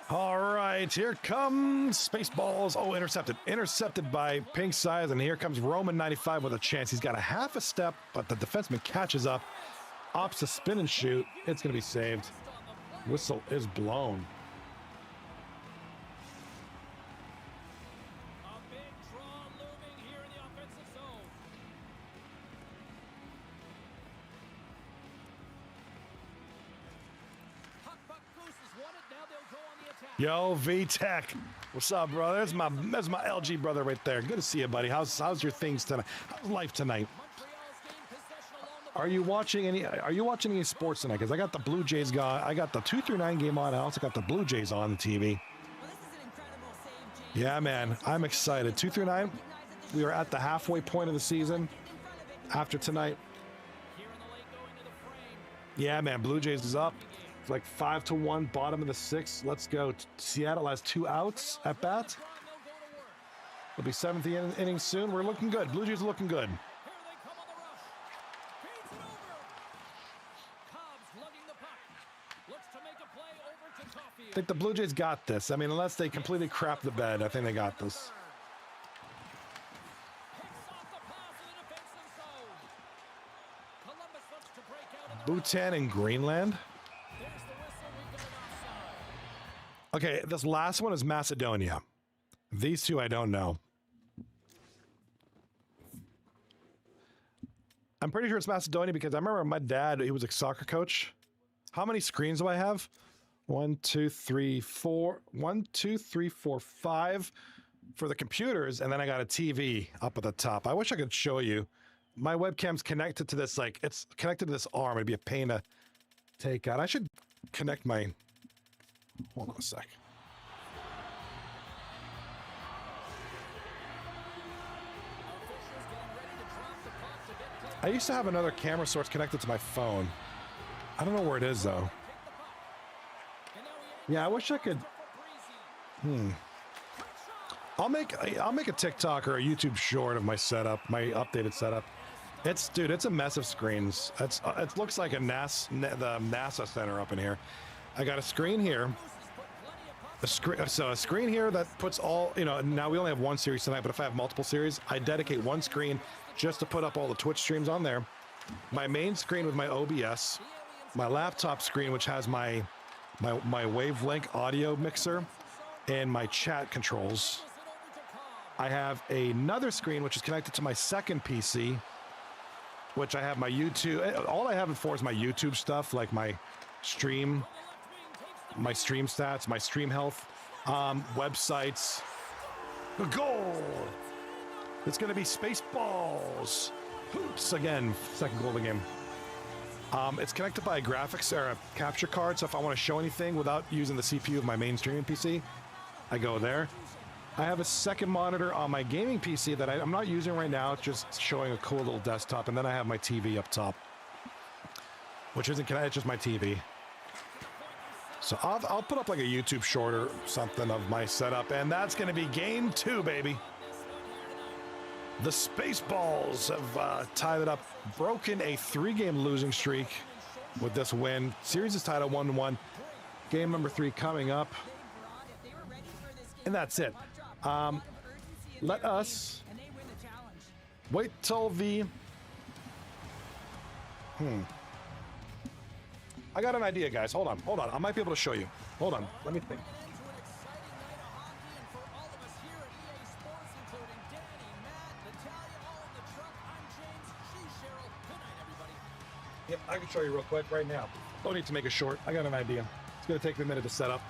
All right, here comes Spaceballs. Oh, intercepted. Intercepted by Pink Size, and here comes Roman 95 with a chance. He's got a half a step, but the defenseman catches up, opts to spin and shoot. It's going to be saved. Whistle is blown. Yo, V-Tech. What's up, brother? That's my LG brother right there. Good to see you, buddy. How's your things tonight? How's life tonight? Are you watching any sports tonight? Because I got the Blue Jays going. I got the 2-9 game on. I also got the Blue Jays on the TV. Yeah, man. I'm excited. 2-9. We are at the halfway point of the season after tonight. Yeah, man. Blue Jays is up. It's like 5-1, bottom of the 6th. Let's go. Seattle has 2 outs at bat. It'll be 7th inning soon. We're looking good. Blue Jays are looking good. I think the Blue Jays got this. I mean, unless they completely crap the bed, I think they got this. Bhutan and Greenland. Okay, this last one is Macedonia. These two I don't know. I'm pretty sure it's Macedonia because I remember my dad, he was a soccer coach. How many screens do I have? 1, 2, 3, 4. 1, 2, 3, 4, 5 for the computers, and then I got a TV up at the top. I wish I could show you. My webcam's connected to this, like, it's connected to this arm. It'd be a pain to take out. I should connect my... Hold on a sec. I used to have another camera source connected to my phone. I don't know where it is though. Yeah, I wish I could. I'll make a TikTok or a YouTube short of my setup, my updated setup. Dude, it's a mess of screens. It looks like the NASA center up in here. I got a screen here. A screen here that puts all, now we only have one series tonight, but if I have multiple series, I dedicate one screen just to put up all the Twitch streams on there. My main screen with my OBS, my laptop screen, which has my wavelength audio mixer and my chat controls. I have another screen, which is connected to my second PC, which I have my YouTube. All I have it for is my YouTube stuff, like my stream stats, my stream health, websites. The goal. It's going to be Spaceballs. Hoops again. Second goal of the game. It's connected by a graphics or a capture card. So if I want to show anything without using the CPU of my main streaming PC, I go there. I have a second monitor on my gaming PC that I'm not using right now. It's just showing a cool little desktop. And then I have my TV up top, which isn't connected, it's just my TV. So I'll put up like a YouTube short or something of my setup. And that's going to be game 2, baby. The Spaceballs have tied it up, broken a 3-game losing streak with this win. Series is tied at 1-1. Game number 3 coming up. And that's it. Let us wait till the... I got an idea, guys. Hold on. I might be able to show you. Hold on. Let me think. Yep, I can show you real quick right now. Don't need to make it short. I got an idea. It's going to take me a minute to set up.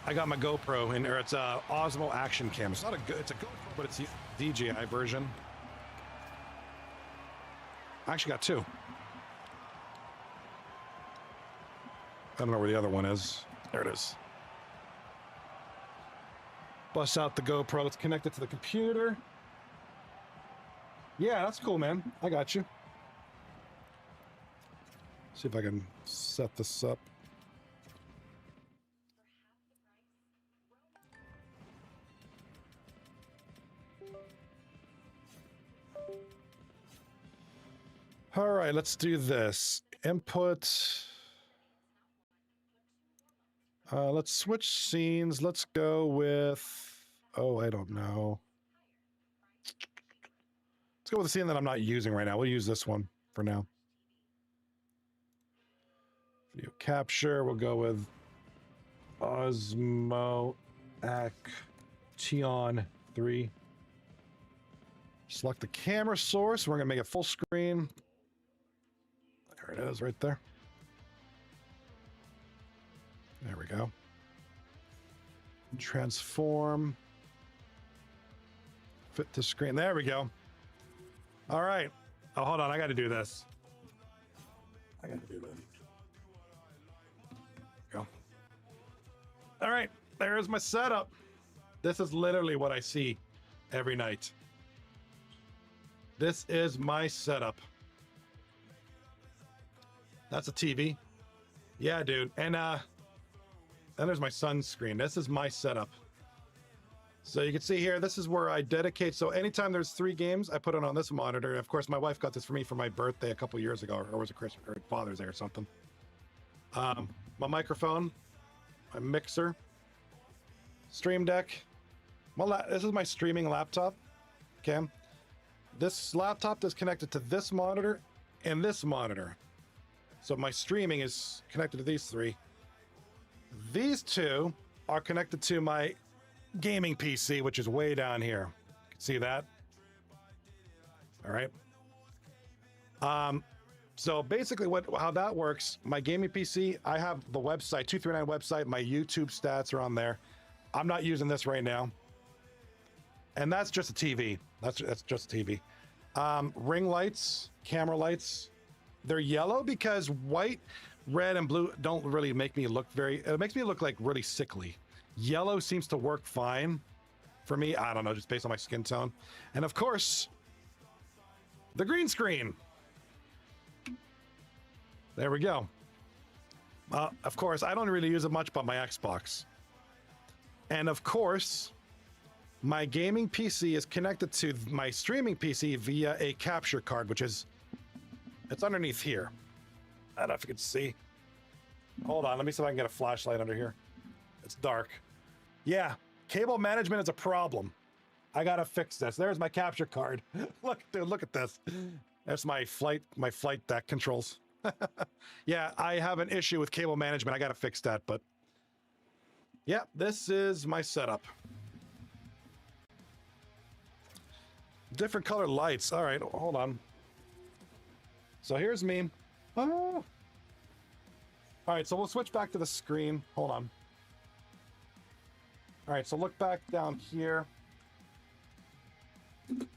I got my GoPro in there. It's a Osmo Action Cam. It's not a good. It's a GoPro, but it's the DJI version. I actually got 2. I don't know where the other one is. There it is. Bust out the GoPro. It's connected to the computer. Yeah, that's cool, man. I got you. See if I can set this up. All right, let's do this. Input. Let's switch scenes. Let's go with, oh, I don't know. Let's go with the scene that I'm not using right now. We'll use this one for now. Video capture. We'll go with Osmo Action 3. Select the camera source. We're going to make it full screen. There it is right there. There we go. Transform. Fit to screen. There we go. All right. Oh, hold on. I got to do this. I got to do this. Go. All right. There's my setup. This is literally what I see every night. This is my setup. That's a TV. Yeah, dude. And then there's my son's screen. This is my setup. So you can see here, this is where I dedicate. So anytime there's 3 games, I put it on this monitor. And of course, my wife got this for me for my birthday a couple years ago, or was it Christmas or Father's Day or something. My microphone, my mixer, Stream Deck. Well, this is my streaming laptop. Okay. This laptop is connected to this monitor and this monitor. So my streaming is connected to these 3. These 2 are connected to my gaming PC, which is way down here. You can see that. All right. So basically how that works, my gaming PC, I have the website, 239 website, my YouTube stats are on there. I'm not using this right now. And that's just a TV. That's just a TV. Ring lights, camera lights, they're yellow because white, red, and blue don't really make me look it makes me look like really sickly. Yellow seems to work fine for me. I don't know, just based on my skin tone. And of course, the green screen. There we go. Of course, I don't really use it much but my Xbox. And of course, my gaming PC is connected to my streaming PC via a capture card, which is, it's underneath here. I don't know if you can see. Hold on, let me see if I can get a flashlight under here. It's dark. Yeah, cable management is a problem. I gotta fix this. There's my capture card. Look, dude, look at this. That's my flight deck controls. Yeah, I have an issue with cable management. I gotta fix that, but yeah, this is my setup. Different color lights. All right, hold on. So here's me. Oh. All right, so we'll switch back to the screen. Hold on. All right, so look back down here. Let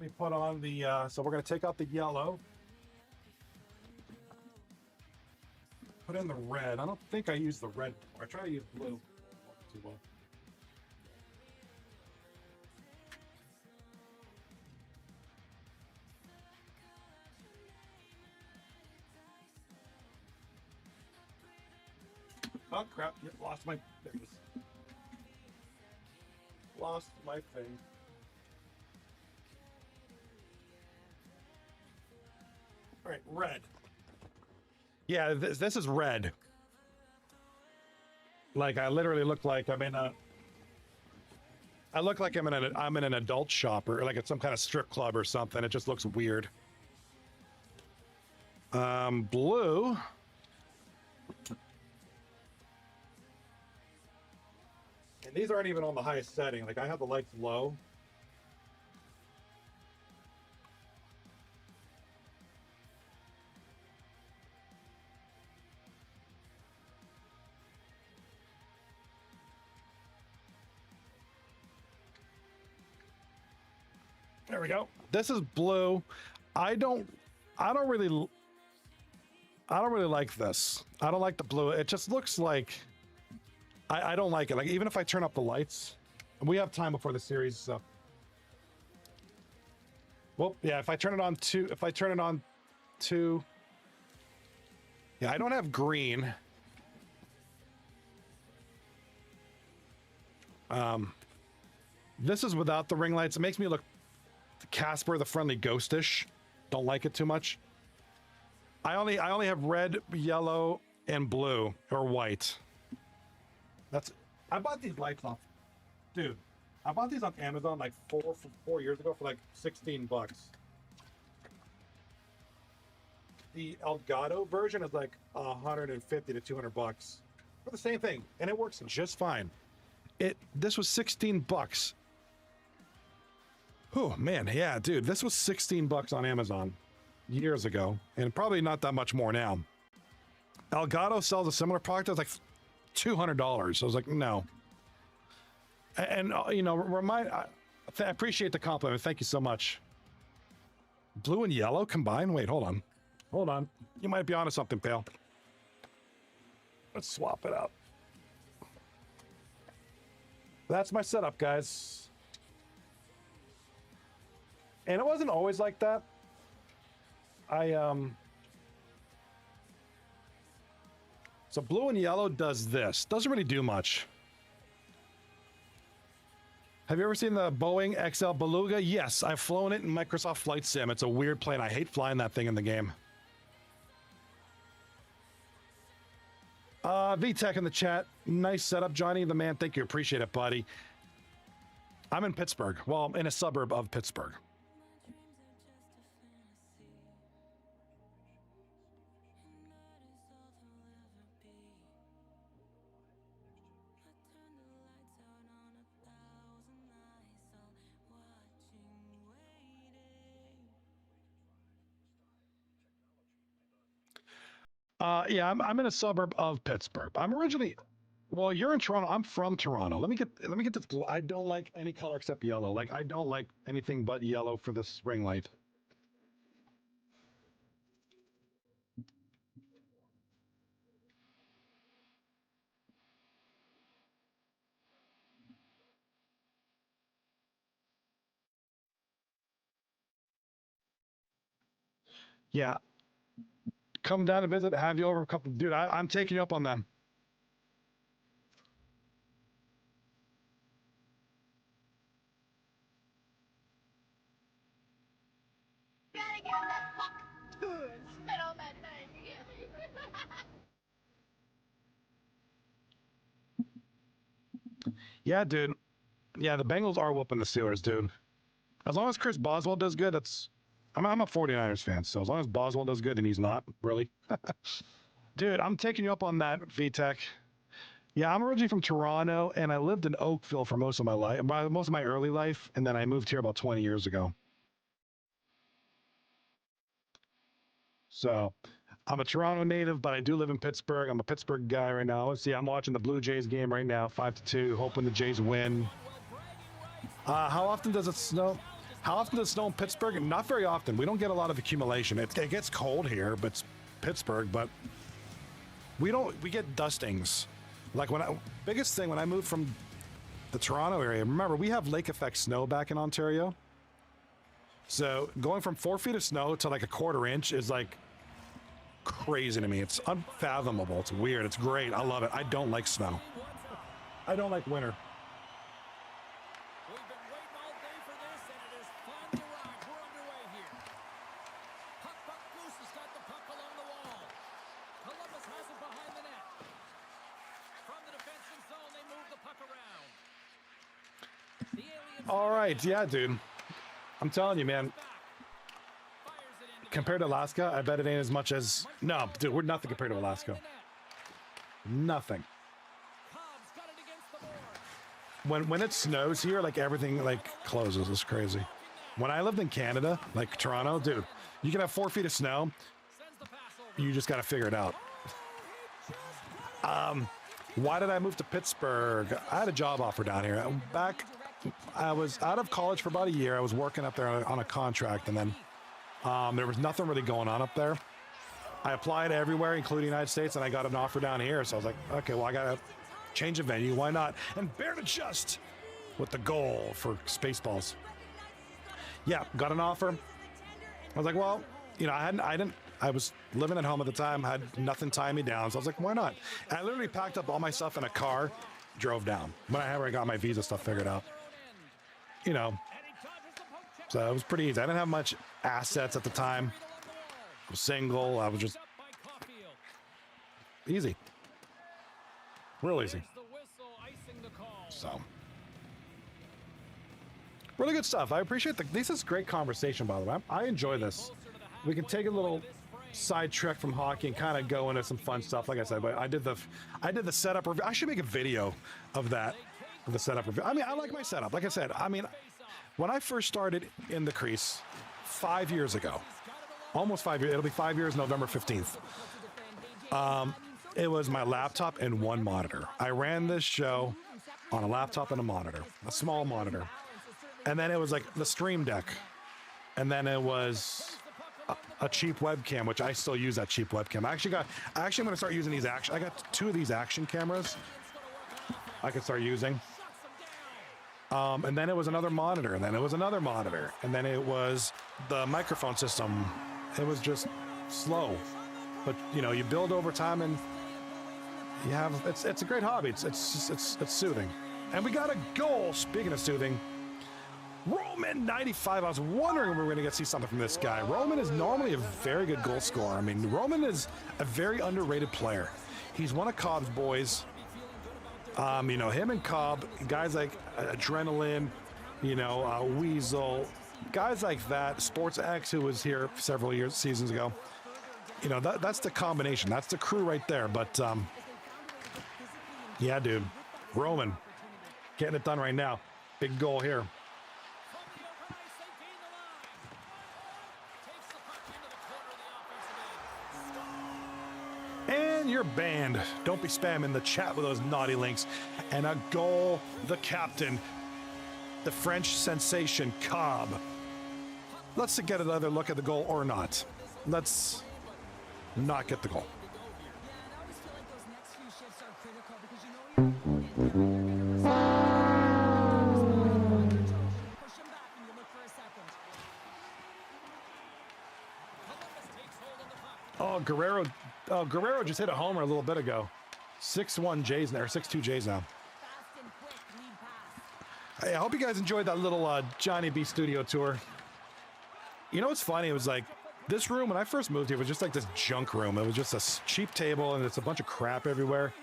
me put on the, so we're gonna take out the yellow. Put in the red. I don't think I use the red. I try to use blue. Too well. Oh crap! Yep, lost my. There it is. Lost my thing. All right, red. Yeah, this is red. Like I literally look like I'm in a. I look like I'm in an adult shop or like at some kind of strip club or something. It just looks weird. Blue. And these aren't even on the highest setting. Like I have the lights low. There we go. This is blue. I don't really like this. I don't like the blue. It just looks like I don't like it. Like even if I turn up the lights, we have time before the series, so. Well, yeah, if I turn it on two, yeah, I don't have green. This is without the ring lights. It makes me look Casper the Friendly Ghostish. Don't like it too much. I only have red, yellow, and blue or white. I bought these lights off, dude. I bought these on Amazon like four years ago for like 16 bucks. The Elgato version is like 150 to 200 bucks for the same thing, and it works just fine. This was 16 bucks. Oh man, yeah, dude, this was 16 bucks on Amazon years ago, and probably not that much more now. Elgato sells a similar product. It was like $200. I was like, no. And you know, I appreciate the compliment. Thank you so much. Blue and yellow combined. Wait, hold on. You might be onto something, pal. Let's swap it out. That's my setup, guys. And it wasn't always like that. So blue and yellow does this. Doesn't really do much. Have you ever seen the Boeing XL Beluga? Yes, I've flown it in Microsoft Flight Sim. It's a weird plane. I hate flying that thing in the game. VTech in the chat. Nice setup, Johnny the man. Thank you. Appreciate it, buddy. I'm in Pittsburgh. Well, in a suburb of Pittsburgh. Yeah, I'm in a suburb of Pittsburgh. I'm originally, well, you're in Toronto. I'm from Toronto. Let me get this blue. I don't like any color except yellow. Like I don't like anything but yellow for this ring light. Yeah, come down to visit. Have you over a couple, dude. I'm taking you up on them.
Spit on that thing.
Yeah, dude. Yeah, the Bengals are whooping the Steelers, dude. As long as Chris Boswell does good, that's. I'm a 49ers fan, so as long as Boswell does good, and he's not, really. Dude, I'm taking you up on that, VTech. Yeah, I'm originally from Toronto, and I lived in Oakville for most of my life, most of my early life, and then I moved here about 20 years ago. So I'm a Toronto native, but I do live in Pittsburgh. I'm a Pittsburgh guy right now. See, I'm watching the Blue Jays game right now, 5-2, hoping the Jays win. How often does it snow? How often does it snow in Pittsburgh? Not very often. We don't get a lot of accumulation. It gets cold here, but it's Pittsburgh, but we get dustings. Like biggest thing when I moved from the Toronto area, remember we have lake effect snow back in Ontario. So going from 4 feet of snow to like a quarter inch is like crazy to me. It's unfathomable. It's weird. It's great. I love it. I don't like snow. I don't like winter.
We've been waiting all day for this, and it has finally arrived. We're underway here. Puck Goose has got the puck along the wall. Columbus has it behind the net. From the defensive zone, they move the puck around. The Aliens.
All right. Yeah, dude. I'm telling you, man. Compared to Alaska, I bet it ain't as much as... No, dude, we're nothing compared to Alaska. Nothing. When it snows here, like everything like closes. It's crazy. When I lived in Canada, like Toronto, dude, you can have 4 feet of snow. You just got to figure it out. Why did I move to Pittsburgh? I had a job offer down here. I was out of college for about a year. I was working up there on a contract, and then there was nothing really going on up there. I applied everywhere, including the United States, and I got an offer down here. So I was like, okay, well, I got to change of venue. Why not? And bear to just with the goal for Spaceballs. Yeah, got an offer. I was like, well, you know, I was living at home at the time, had nothing tying me down. So I was like, why not? And I literally packed up all my stuff in a car, drove down. When I got my visa stuff figured out. You know, so it was pretty easy. I didn't have much assets at the time. I was single. I was just easy. Real easy. So, really good stuff. I appreciate this is great conversation, by the way. I enjoy this. We can take a little side trek from hockey and kind of go into some fun stuff. Like I said, but I did the setup review. I should make a video of that. The setup review. I mean, I like my setup. Like I said, I mean, when I first started in the crease 5 years ago, almost 5 years, it'll be 5 years, November 15th. It was my laptop and one monitor. I ran this show on a laptop and a monitor, a small monitor. And then it was like the Stream Deck. And then it was a cheap webcam, which I still use that cheap webcam. I'm going to start using these I got 2 of these action cameras I could start using. And then it was another monitor, and then it was another monitor, and then it was the microphone system. It was just slow, but you know, you build over time, and you have it's a great hobby. It's soothing, and we got a goal. Speaking of soothing, Roman 95. I was wondering if we were going to see something from this guy. Roman is normally a very good goal scorer. I mean, Roman is a very underrated player. He's one of Cobb's boys. You know, him and Cobb, guys like Adrenaline, you know, Weasel, guys like that, Sports X, who was here several seasons ago. You know, that's the combination. That's the crew right there. But, yeah, dude, Roman, getting it done right now. Big goal here. And you're banned. Don't be spamming the chat with those naughty links. And a goal, the captain, the French sensation, Cobb. Let's get another look at the goal or not. Let's not get the goal. Oh, Guerrero just hit a homer a little bit ago. 6-1 Jays now, or 6-2 Jays now. Hey, I hope you guys enjoyed that little Johnny B studio tour. You know what's funny? It was like This room, when I first moved here, was just like this junk room. It was just a cheap table and it's a bunch of crap everywhere.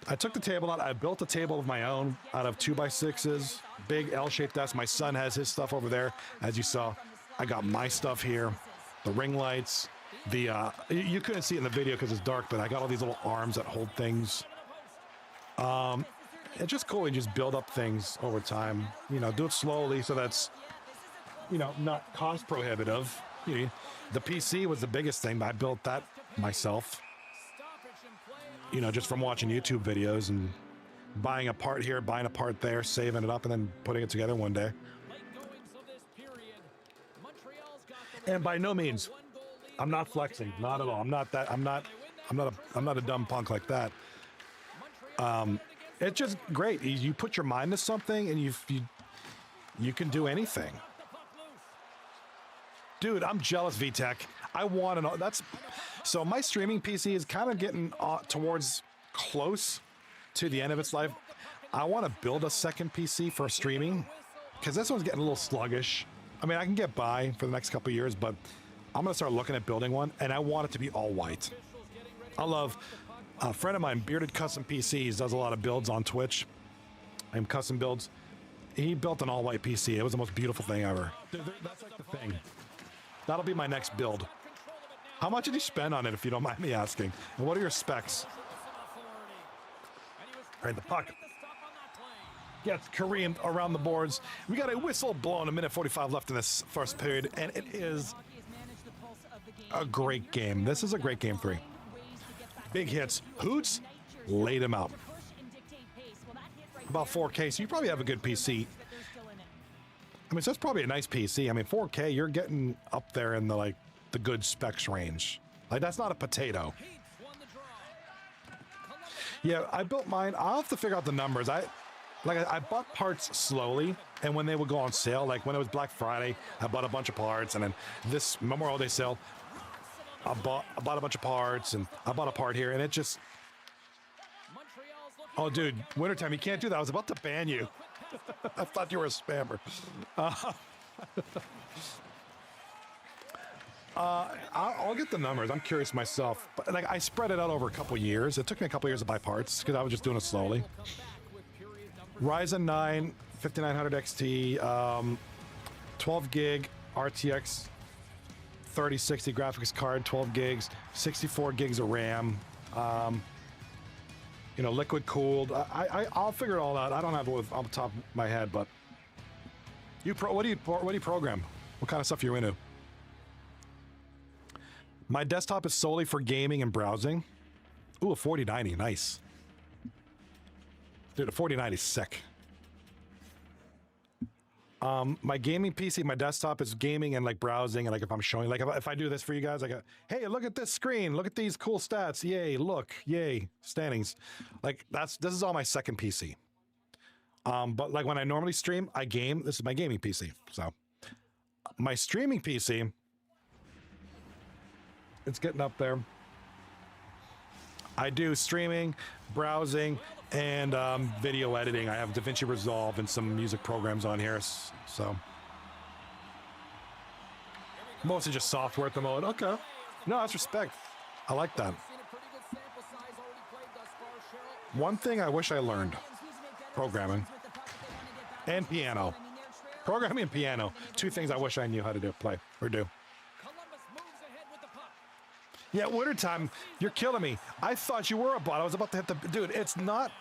I took the table out. I built a table of my own out of 2x6s, big L-shaped desk. My son has his stuff over there. As you saw, I got my stuff here, the ring lights, you couldn't see it in the video because it's dark, but I got all these little arms that hold things. It's just cool. You just build up things over time, you know, do it slowly. So that's, you know, not cost prohibitive. You know, the PC was the biggest thing, but I built that myself. You know, just from watching YouTube videos and buying a part here, buying a part there, saving it up, and then putting it together one day. And by no means, I'm not flexing, not at all. I'm not a dumb punk like that. It's just great. You put your mind to something, and you can do anything. Dude, I'm jealous, VTech. I want to know. So my streaming PC is kind of getting towards close to the end of its life. I want to build a second PC for streaming because this one's getting a little sluggish. I mean, I can get by for the next couple of years, but I'm going to start looking at building one, and I want it to be all white. I love a friend of mine, Bearded Custom PCs, does a lot of builds on Twitch. I'm custom builds. He built an all white PC. It was the most beautiful thing ever. Dude, that's like the thing. That'll be my next build. How much did you spend on it, if you don't mind me asking? And what are your specs? All right, the puck gets careened around the boards. We got a whistle blown, a minute 45 left in this first period, and it is a great game. This is a great game 3. Big hits. Hoots laid him out. About 4K, so you probably have a good PC. I mean, so that's probably a nice PC. I mean, 4K, you're getting up there in the good specs range. Like, that's not a potato. Yeah, I built mine. I'll have to figure out the numbers. I bought parts slowly, and when they would go on sale, like when it was Black Friday, I bought a bunch of parts, and then this Memorial Day sale, I bought a bunch of parts, and I bought a part here, and it just... Oh, dude, wintertime, you can't do that. I was about to ban you. I thought you were a spammer. I'll get the numbers. I'm curious myself. But like, I spread it out over a couple years. It took me a couple years to buy parts because I was just doing it slowly. Ryzen 9 5900 XT, 12 gig RTX 3060 graphics card, 12 gigs, 64 gigs of RAM. You know, liquid cooled. I'll figure it all out. I don't have it off the top of my head, but what do you program? What kind of stuff you're into? My desktop is solely for gaming and browsing. Ooh, a 4090, nice. Dude, a 4090 is sick. My gaming PC, my desktop is gaming and like browsing, and like if I'm showing, like if I do this for you guys, I go, hey, look at this screen, look at these cool stats, yay, look, yay, standings. Like this is all my second PC. But like when I normally stream, I game. This is my gaming PC. So my streaming PC, it's getting up there. I do streaming, browsing, and video editing. I have DaVinci Resolve and some music programs on here, so mostly just software at the moment. Okay, no, that's respect. I like that. One thing I wish I learned: programming and piano. Programming and piano. Two things I wish I knew how to do, play or do. Yeah, wintertime, you're killing me. I thought you were a bot. I was about to hit the... Dude, it's not...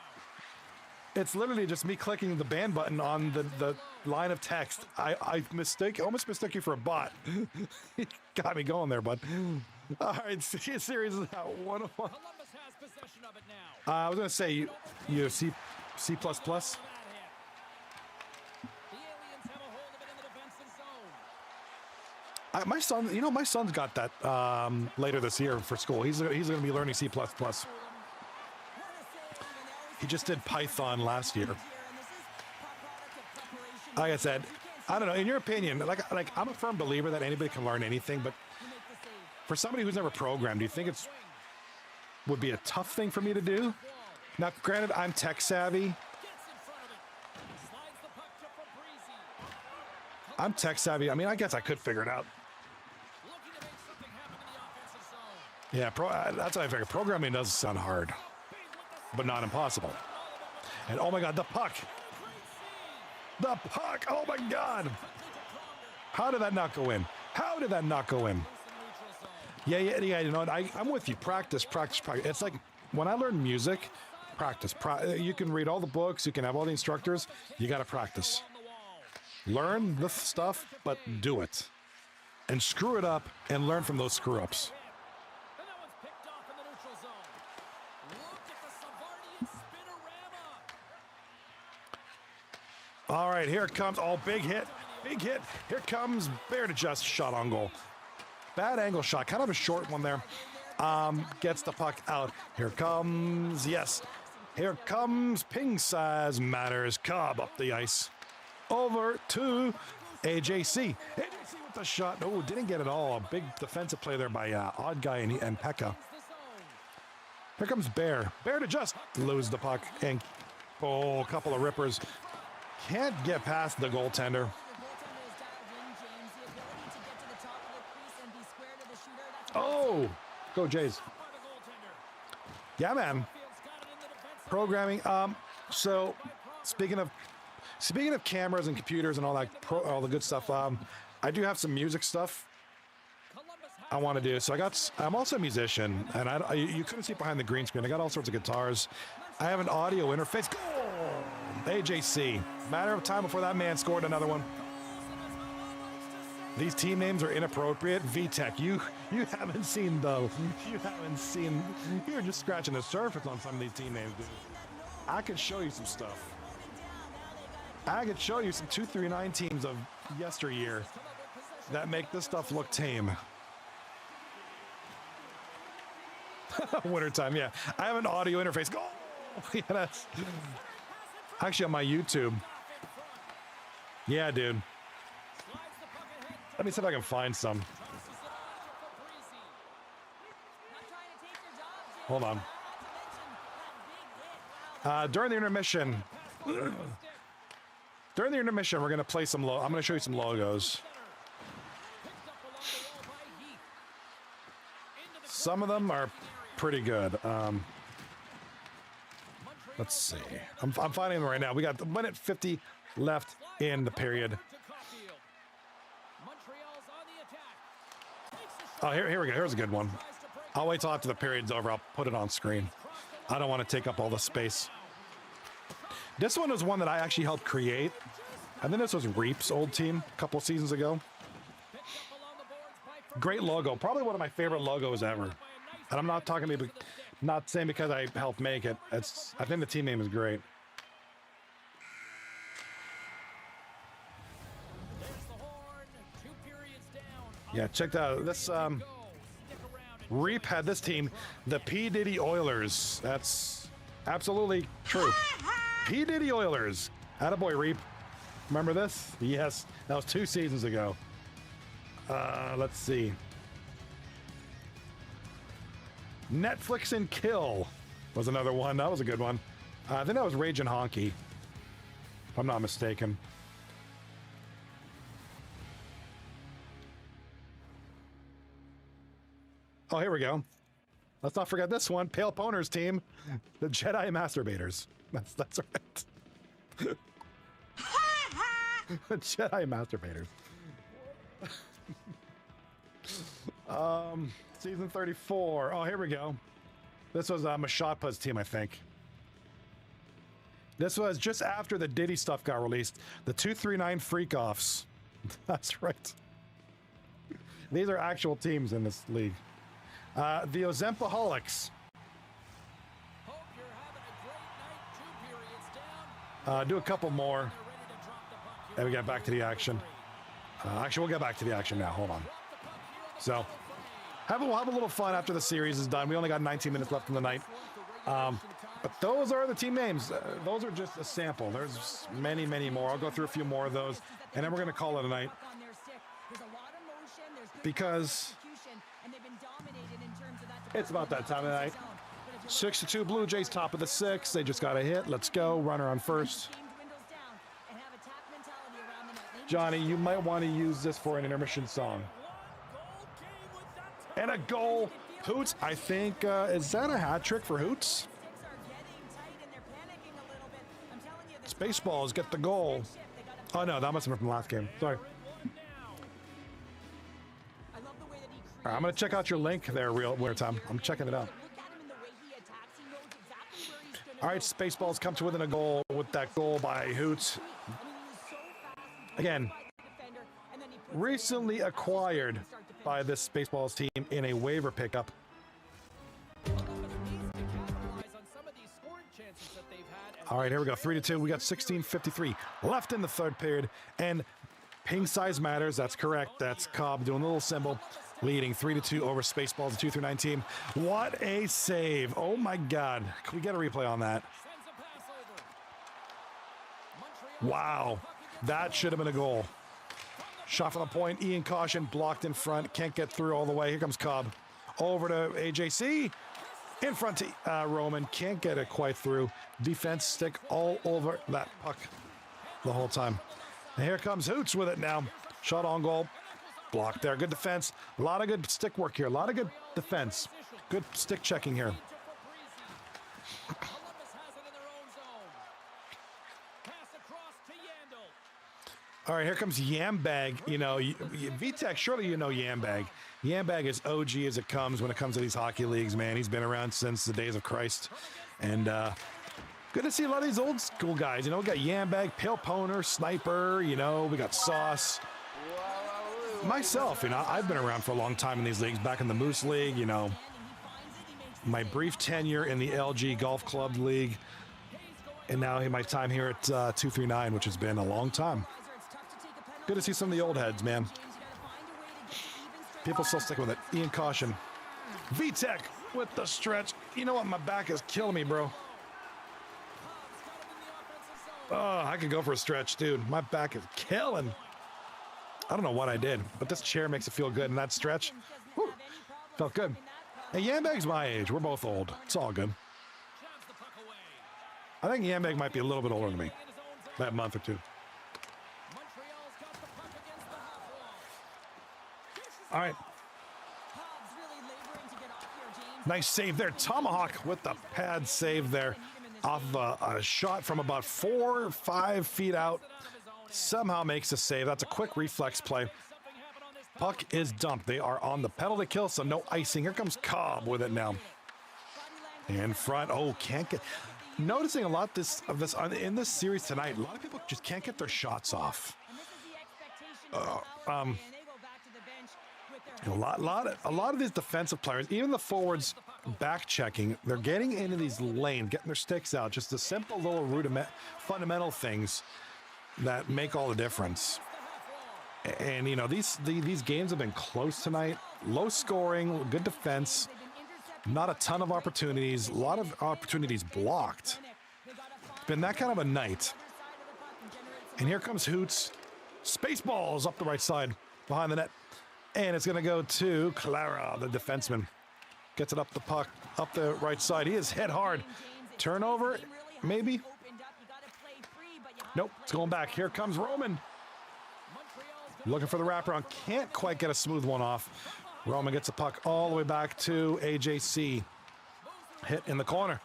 It's literally just me clicking the ban button on the line of text. I almost mistook you for a bot. Got me going there, bud. All right, series is out. 101. I was going to say, you C++. My son, you know, my son's got that later this year for school. He's going to be learning C++. He just did Python last year. Like I said, I don't know. In your opinion, like I'm a firm believer that anybody can learn anything, but for somebody who's never programmed, do you think would be a tough thing for me to do? Now, granted, I'm tech savvy. I mean, I guess I could figure it out. Yeah, that's what I figured. Programming does sound hard, but not impossible. And oh my God, the puck. The puck. Oh my God. How did that not go in? How did that not go in? Yeah. You know, I'm with you. Practice. It's like when I learn music, practice. You can read all the books. You can have all the instructors. You got to practice. Learn the stuff, but do it. And screw it up and learn from those screw ups.
And that one's picked off in the neutral zone. Look at the Savardian spinorama.
All right, here it comes. Oh, big hit. Big hit. Here comes Bear to just shot on goal. Bad angle shot. Kind of a short one there. Gets the puck out. Here comes, yes. Here comes Ping Size Matters. Cobb up the ice. Over to AJC. AJC with the shot. Oh, didn't get it all. A big defensive play there by Odd Guy and Pekka. Here comes Bear. Bear to just lose the puck. And, a couple of rippers. Can't get past the goaltender. Oh, go Jays. Yeah, man. Programming. So speaking of cameras and computers and all that, all the good stuff. I do have some music stuff I want to do. So I'm also a musician, and you couldn't see behind the green screen. I got all sorts of guitars. I have an audio interface. Goal! AJC. Matter of time before that man scored another one. These team names are inappropriate. VTech, you haven't seen those. You're just scratching the surface on some of these team names, dude. I could show you some stuff. I could show you some 239 teams of yesteryear that make this stuff look tame. Wintertime, yeah. I have an audio interface. Go! Yeah, that's actually on my YouTube. Yeah, dude. Let me see if I can find some. Hold on. During the intermission, we're going to play some. I'm going to show you some logos. Some of them are pretty good. Let's see. I'm finding them right now. We got 1:50 left in the period. Oh, here we go. Here's a good one. I'll wait till after the period's over. I'll put it on screen. I don't want to take up all the space. This one was one that I actually helped create. I think this was Reap's old team a couple seasons ago. Great logo. Probably one of my favorite logos ever. And I'm not not saying because I helped make it. I think the team name is great. Yeah, check that out. This Reap had this team, the P. Diddy Oilers. That's absolutely true. P. Diddy Oilers. Attaboy, Reap. Remember this? Yes, that was 2 seasons ago. Let's see. Netflix and Kill was another one. That was a good one. I think that was Raging Honky, if I'm not mistaken. Oh, here we go. Let's not forget this one. Pale Poners team, the Jedi Masturbators. That's right. The Jedi Masturbators. Season 34. Oh, here we go. This was Mashotpa's team, I think. This was just after the Diddy stuff got released. The 239 Freak-Offs. That's right. These are actual teams in this league. The Ozempaholics. Do a couple more. And we get back to the action. Actually, we'll get back to the action now. Hold on. So, we'll have a little fun after the series is done. We only got 19 minutes left in the night. But those are the team names. Those are just a sample. There's many, many more. I'll go through a few more of those, and then we're going to call it a night. Because it's about that time of night. 6-2 Blue Jays, top of the 6th. They just got a hit. Let's go. Runner on first. Johnny, you might want to use this for an intermission song. And a goal Hoots, I think, is that a hat trick for Hoots?
Sticks are getting tight and they're panicking a little bit. I'm telling you, this
Spaceballs get the goal. Oh no, that must have been from last game. Sorry.
I love the way that he
All right, I'm gonna check out your link there, real time. I'm checking it out.
look at him in the way he attacks. He knows exactly where he's gonna
All right, Spaceballs come to within a goal with that goal by Hoots.
I mean, he's so fast.
Again,
By the defender, and then he puts it in.
recently acquired by this Spaceballs team in a waiver pickup. All right, here we go. 3-2. We got 16:53 left in the third period, and ping size matters. That's correct. That's Cobb doing a little symbol, leading 3-2 over Spaceballs, the 2-9 team. What a save! Oh my God! Can we get a replay on that? Wow, that should have been a goal. Shot from the point. Ian Caution blocked in front. Can't get through all the way. Here comes Cobb. Over to AJC. In front to Roman. Can't get it quite through. Defense stick all over that puck the whole time. And here comes Hoots with it now. Shot on goal. Blocked there. Good defense. A lot of good stick work here. A lot of good defense. Good stick checking here. All right, here comes Yambag. You know, VTech, surely you know Yambag. Yambag is OG as it comes when it comes to these hockey leagues, man. He's been around since the days of Christ. And good to see a lot of these old school guys. You know, we got Yambag, Pale Poner, Sniper, you know, we got Sauce. Myself, you know, I've been around for a long time in these leagues, back in the Moose League, you know, my brief tenure in the LG Golf Club League, and now my time here at 239, which has been a long time. Good to see some of the old heads, man. People still stick with it. Ian Caution. VTech with the stretch. You know what? My back is killing me, bro. Oh, I could go for a stretch, dude. My back is killing. I don't know what I did, but this chair makes it feel good. And that stretch, whew, felt good. Hey, Yambag's my age. We're both old. It's all good. I think Yambag might be a little bit older than me. That month or two. All right. Nice save there. Tomahawk with the pad save there. Off a shot from about 4 or 5 feet out. Somehow makes a save. That's a quick reflex play. Puck is dumped. They are on the penalty kill, so no icing. Here comes Cobb with it now. In front. Oh, can't get... Noticing a lot of this in this series tonight, a lot of people just can't get their shots off. A lot of these defensive players, even the forwards, back checking, they're getting into these lanes, getting their sticks out. Just the simple little fundamental things that make all the difference. And you know, these games have been close tonight. Low scoring, good defense, not a ton of opportunities. A lot of opportunities blocked. It's been that kind of a night. And here comes Hoots. Spaceballs up the right side behind the net. And it's going to go to Clara, the defenseman. Gets it up the puck, up the right side. He is hit hard. Turnover, maybe? Nope, it's going back. Here comes Roman. Looking for the wraparound. Can't quite get a smooth one off. Roman gets the puck all the way back to AJC. Hit in the corner.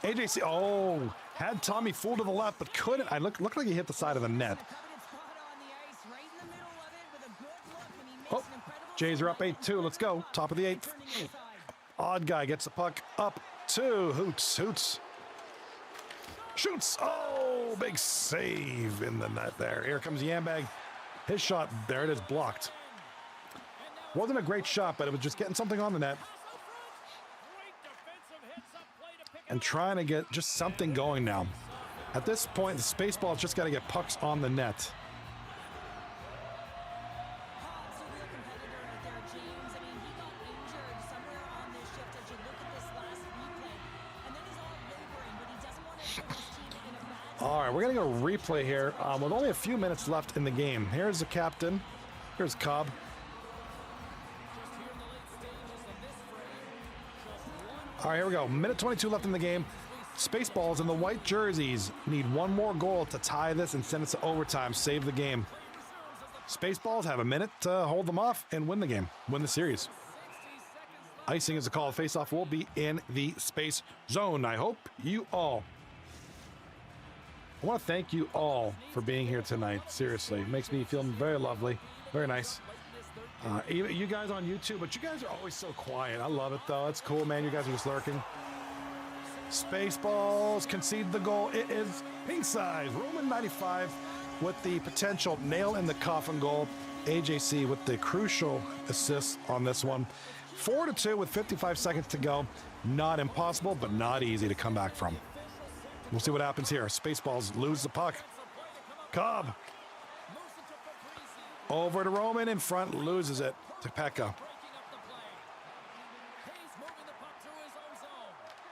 AJC, oh, had Tommy fooled to the left, but couldn't. Looked like he hit the side of the net. Oh, Jays are up 8-2. Let's go. Top of the 8th. Odd guy gets the puck up to Hoots. Hoots shoots. Oh, big save in the net there. Here comes Yambag. His shot, there it is, blocked. Wasn't a great shot, but it was just getting something on the net. And trying to get just something going now. At this point, the Spaceballs just got to get pucks on the net. All right, we're going to go replay here with only a few minutes left in the game. Here's the captain. Here's Cobb. All right, here we go. Minute 22 left in the game. Spaceballs in the white jerseys need one more goal to tie this and send it to overtime, save the game. Spaceballs have a minute to hold them off and win the game, win the series. Icing is a call. Face-off will be in the space zone. I hope you all. I want to thank you all for being here tonight. Seriously, it makes me feel very lovely, very nice. Even you guys on YouTube, but you guys are always so quiet. I love it though. It's cool, man. You guys are just lurking. Spaceballs concede the goal. It is pink size. Roman 95 with the potential nail in the coffin goal. AJC with the crucial assist on this one. 4-2 with 55 seconds to go. Not impossible, but not easy to come back from. We'll see what happens here. Spaceballs lose the puck. Cobb. Over to Roman in front, loses it to Pekka.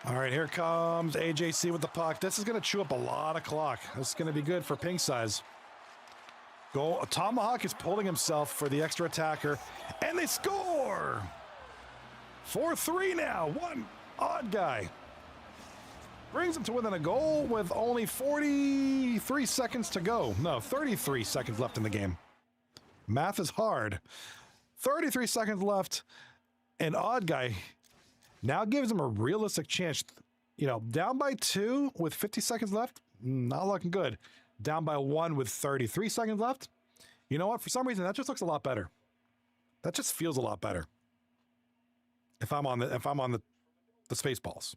All right, here comes AJC with the puck. This is going to chew up a lot of clock. This is going to be good for pink size. Goal. Tomahawk is pulling himself for the extra attacker, and they score! 4-3 now. One odd guy. Brings him to within a goal with only 43 seconds to go. No, 33 seconds left in the game. Math is hard. 33 seconds left. And odd guy now gives him a realistic chance. You know, down by 2 with 50 seconds left, not looking good. Down by 1 with 33 seconds left. You know what? For some reason, that just looks a lot better. That just feels a lot better. If I'm on the Spaceballs.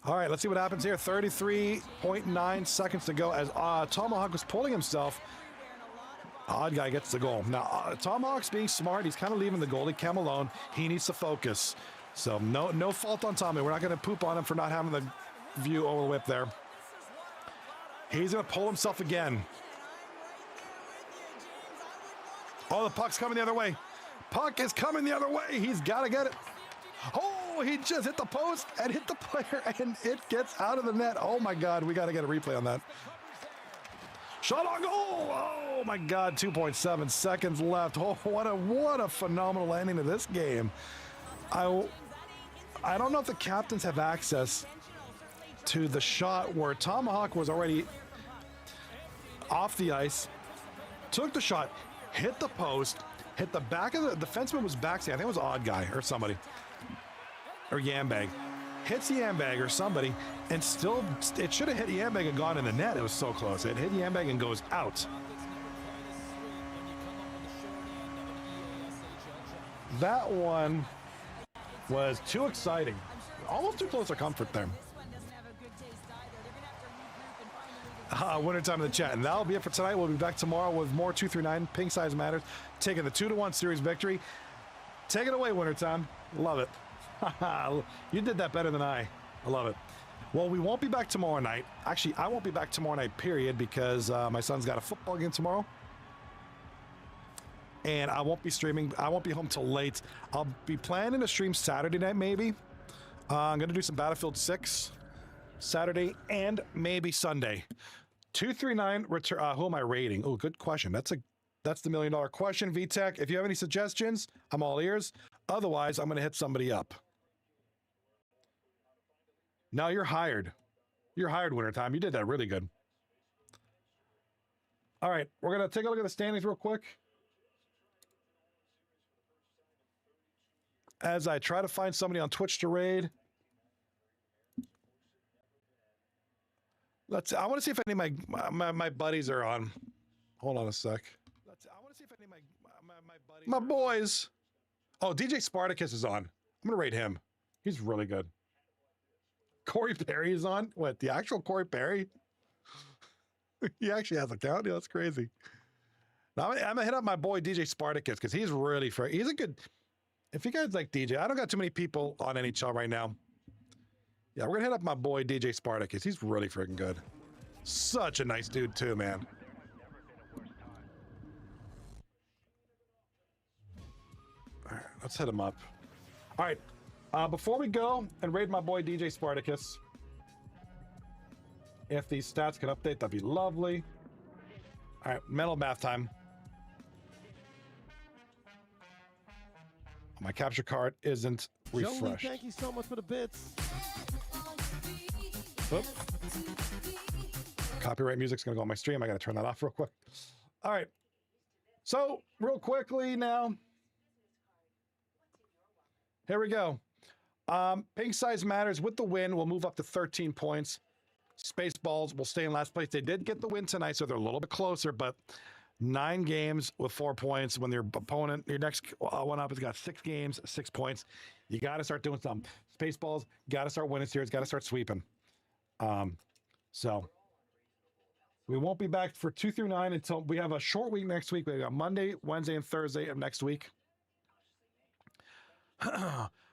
All right, let's see what happens here. 33.9 seconds to go as Tomahawk was pulling himself. Odd guy gets the goal. Now, Tomahawk's being smart. He's kind of leaving the goalie Cam alone. He needs to focus. So no fault on Tommy. We're not going to poop on him for not having the view over the whip there. He's going to pull himself again. Oh, the puck's coming the other way. Puck is coming the other way. He's got to get it. Oh, he just hit the post and hit the player, and it gets out of the net. Oh, my God. We got to get a replay on that. Shot on goal. Oh, my God. 2.7 seconds left. Oh, what a phenomenal ending to this game. I don't know if the captains have access to the shot where Tomahawk was already off the ice, took the shot, hit the post, hit the back of the defenseman was back. I think it was Odd Guy or somebody. Or Yambag. Hits Yambag or somebody, and still, it should have hit Yambag and gone in the net. It was so close. It hit Yambag and goes out. That one was too exciting. Almost too close to comfort there. Wintertime in the chat. And that'll be it for tonight. We'll be back tomorrow with more 239 Pink Size Matters, taking the 2-1 series victory. Take it away, Wintertime. Love it. You did that better than I love it. Well, we won't be back tomorrow night. Actually, I won't be back tomorrow night, period, because my son's got a football game tomorrow. And I won't be streaming. I won't be home till late. I'll be planning to stream Saturday night, maybe. I'm going to do some Battlefield 6 Saturday and maybe Sunday. 239 return. Who am I rating? Oh, good question. That's the $1 million question, VTech. If you have any suggestions, I'm all ears. Otherwise, I'm going to hit somebody up. No, you're hired. You're hired, Wintertime. You did that really good. All right, we're going to take a look at the standings real quick. As I try to find somebody on Twitch to raid. I want to see if any of my buddies are on. Hold on a sec. I want to see if any of my buddies. My boys. Oh, DJ Spartacus is on. I'm going to rate him. He's really good. Corey Perry is on. What, the actual Corey Perry? He actually has a account? Yeah, that's crazy. Now, I'm going to hit up my boy DJ Spartacus because he's really he's a good. If you guys like DJ, I don't got too many people on NHL right now. Yeah, we're going to hit up my boy DJ Spartacus. He's really freaking good. Such a nice dude too, man. All right, let's hit him up. All right, before we go and raid my boy DJ Spartacus, if these stats can update, that'd be lovely. All right, mental math time. My capture card isn't refreshed.
Jolie, thank you so much for the bits.
Oop. Copyright music's going to go on my stream. I got to turn that off real quick. All right. So, real quickly now. Here we go. Pink size matters with the win. We'll move up to 13 points. Spaceballs will stay in last place. They did get the win tonight, so they're a little bit closer, but 9 games with 4 points. When your opponent, your next one up, has got 6 games, 6 points. You got to start doing something. Spaceballs, got to start winning series, got to start sweeping. So we won't be back for 2 through 9 until we have a short week next week. We got Monday, Wednesday, and Thursday of next week.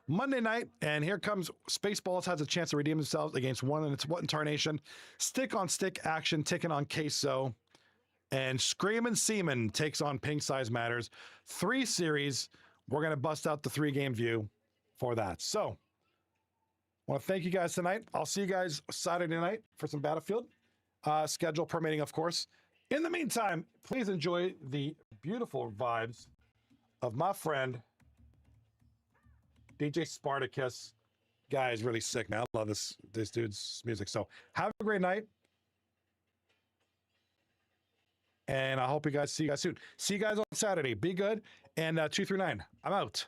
Monday night, and here comes Spaceballs has a chance to redeem themselves against one in its what incarnation. Stick on stick action, taking on Queso. And Screamin' Seaman takes on Pink Size Matters. 3 series. We're going to bust out the 3-game view for that. So, I want to thank you guys tonight. I'll see you guys Saturday night for some Battlefield. Schedule permitting, of course. In the meantime, please enjoy the beautiful vibes of my friend, DJ Spartacus. Guy is really sick, man. I love this dude's music. So, have a great night. And I hope you guys see you guys soon. See you guys on Saturday. Be good. And 2 through 9. I'm out.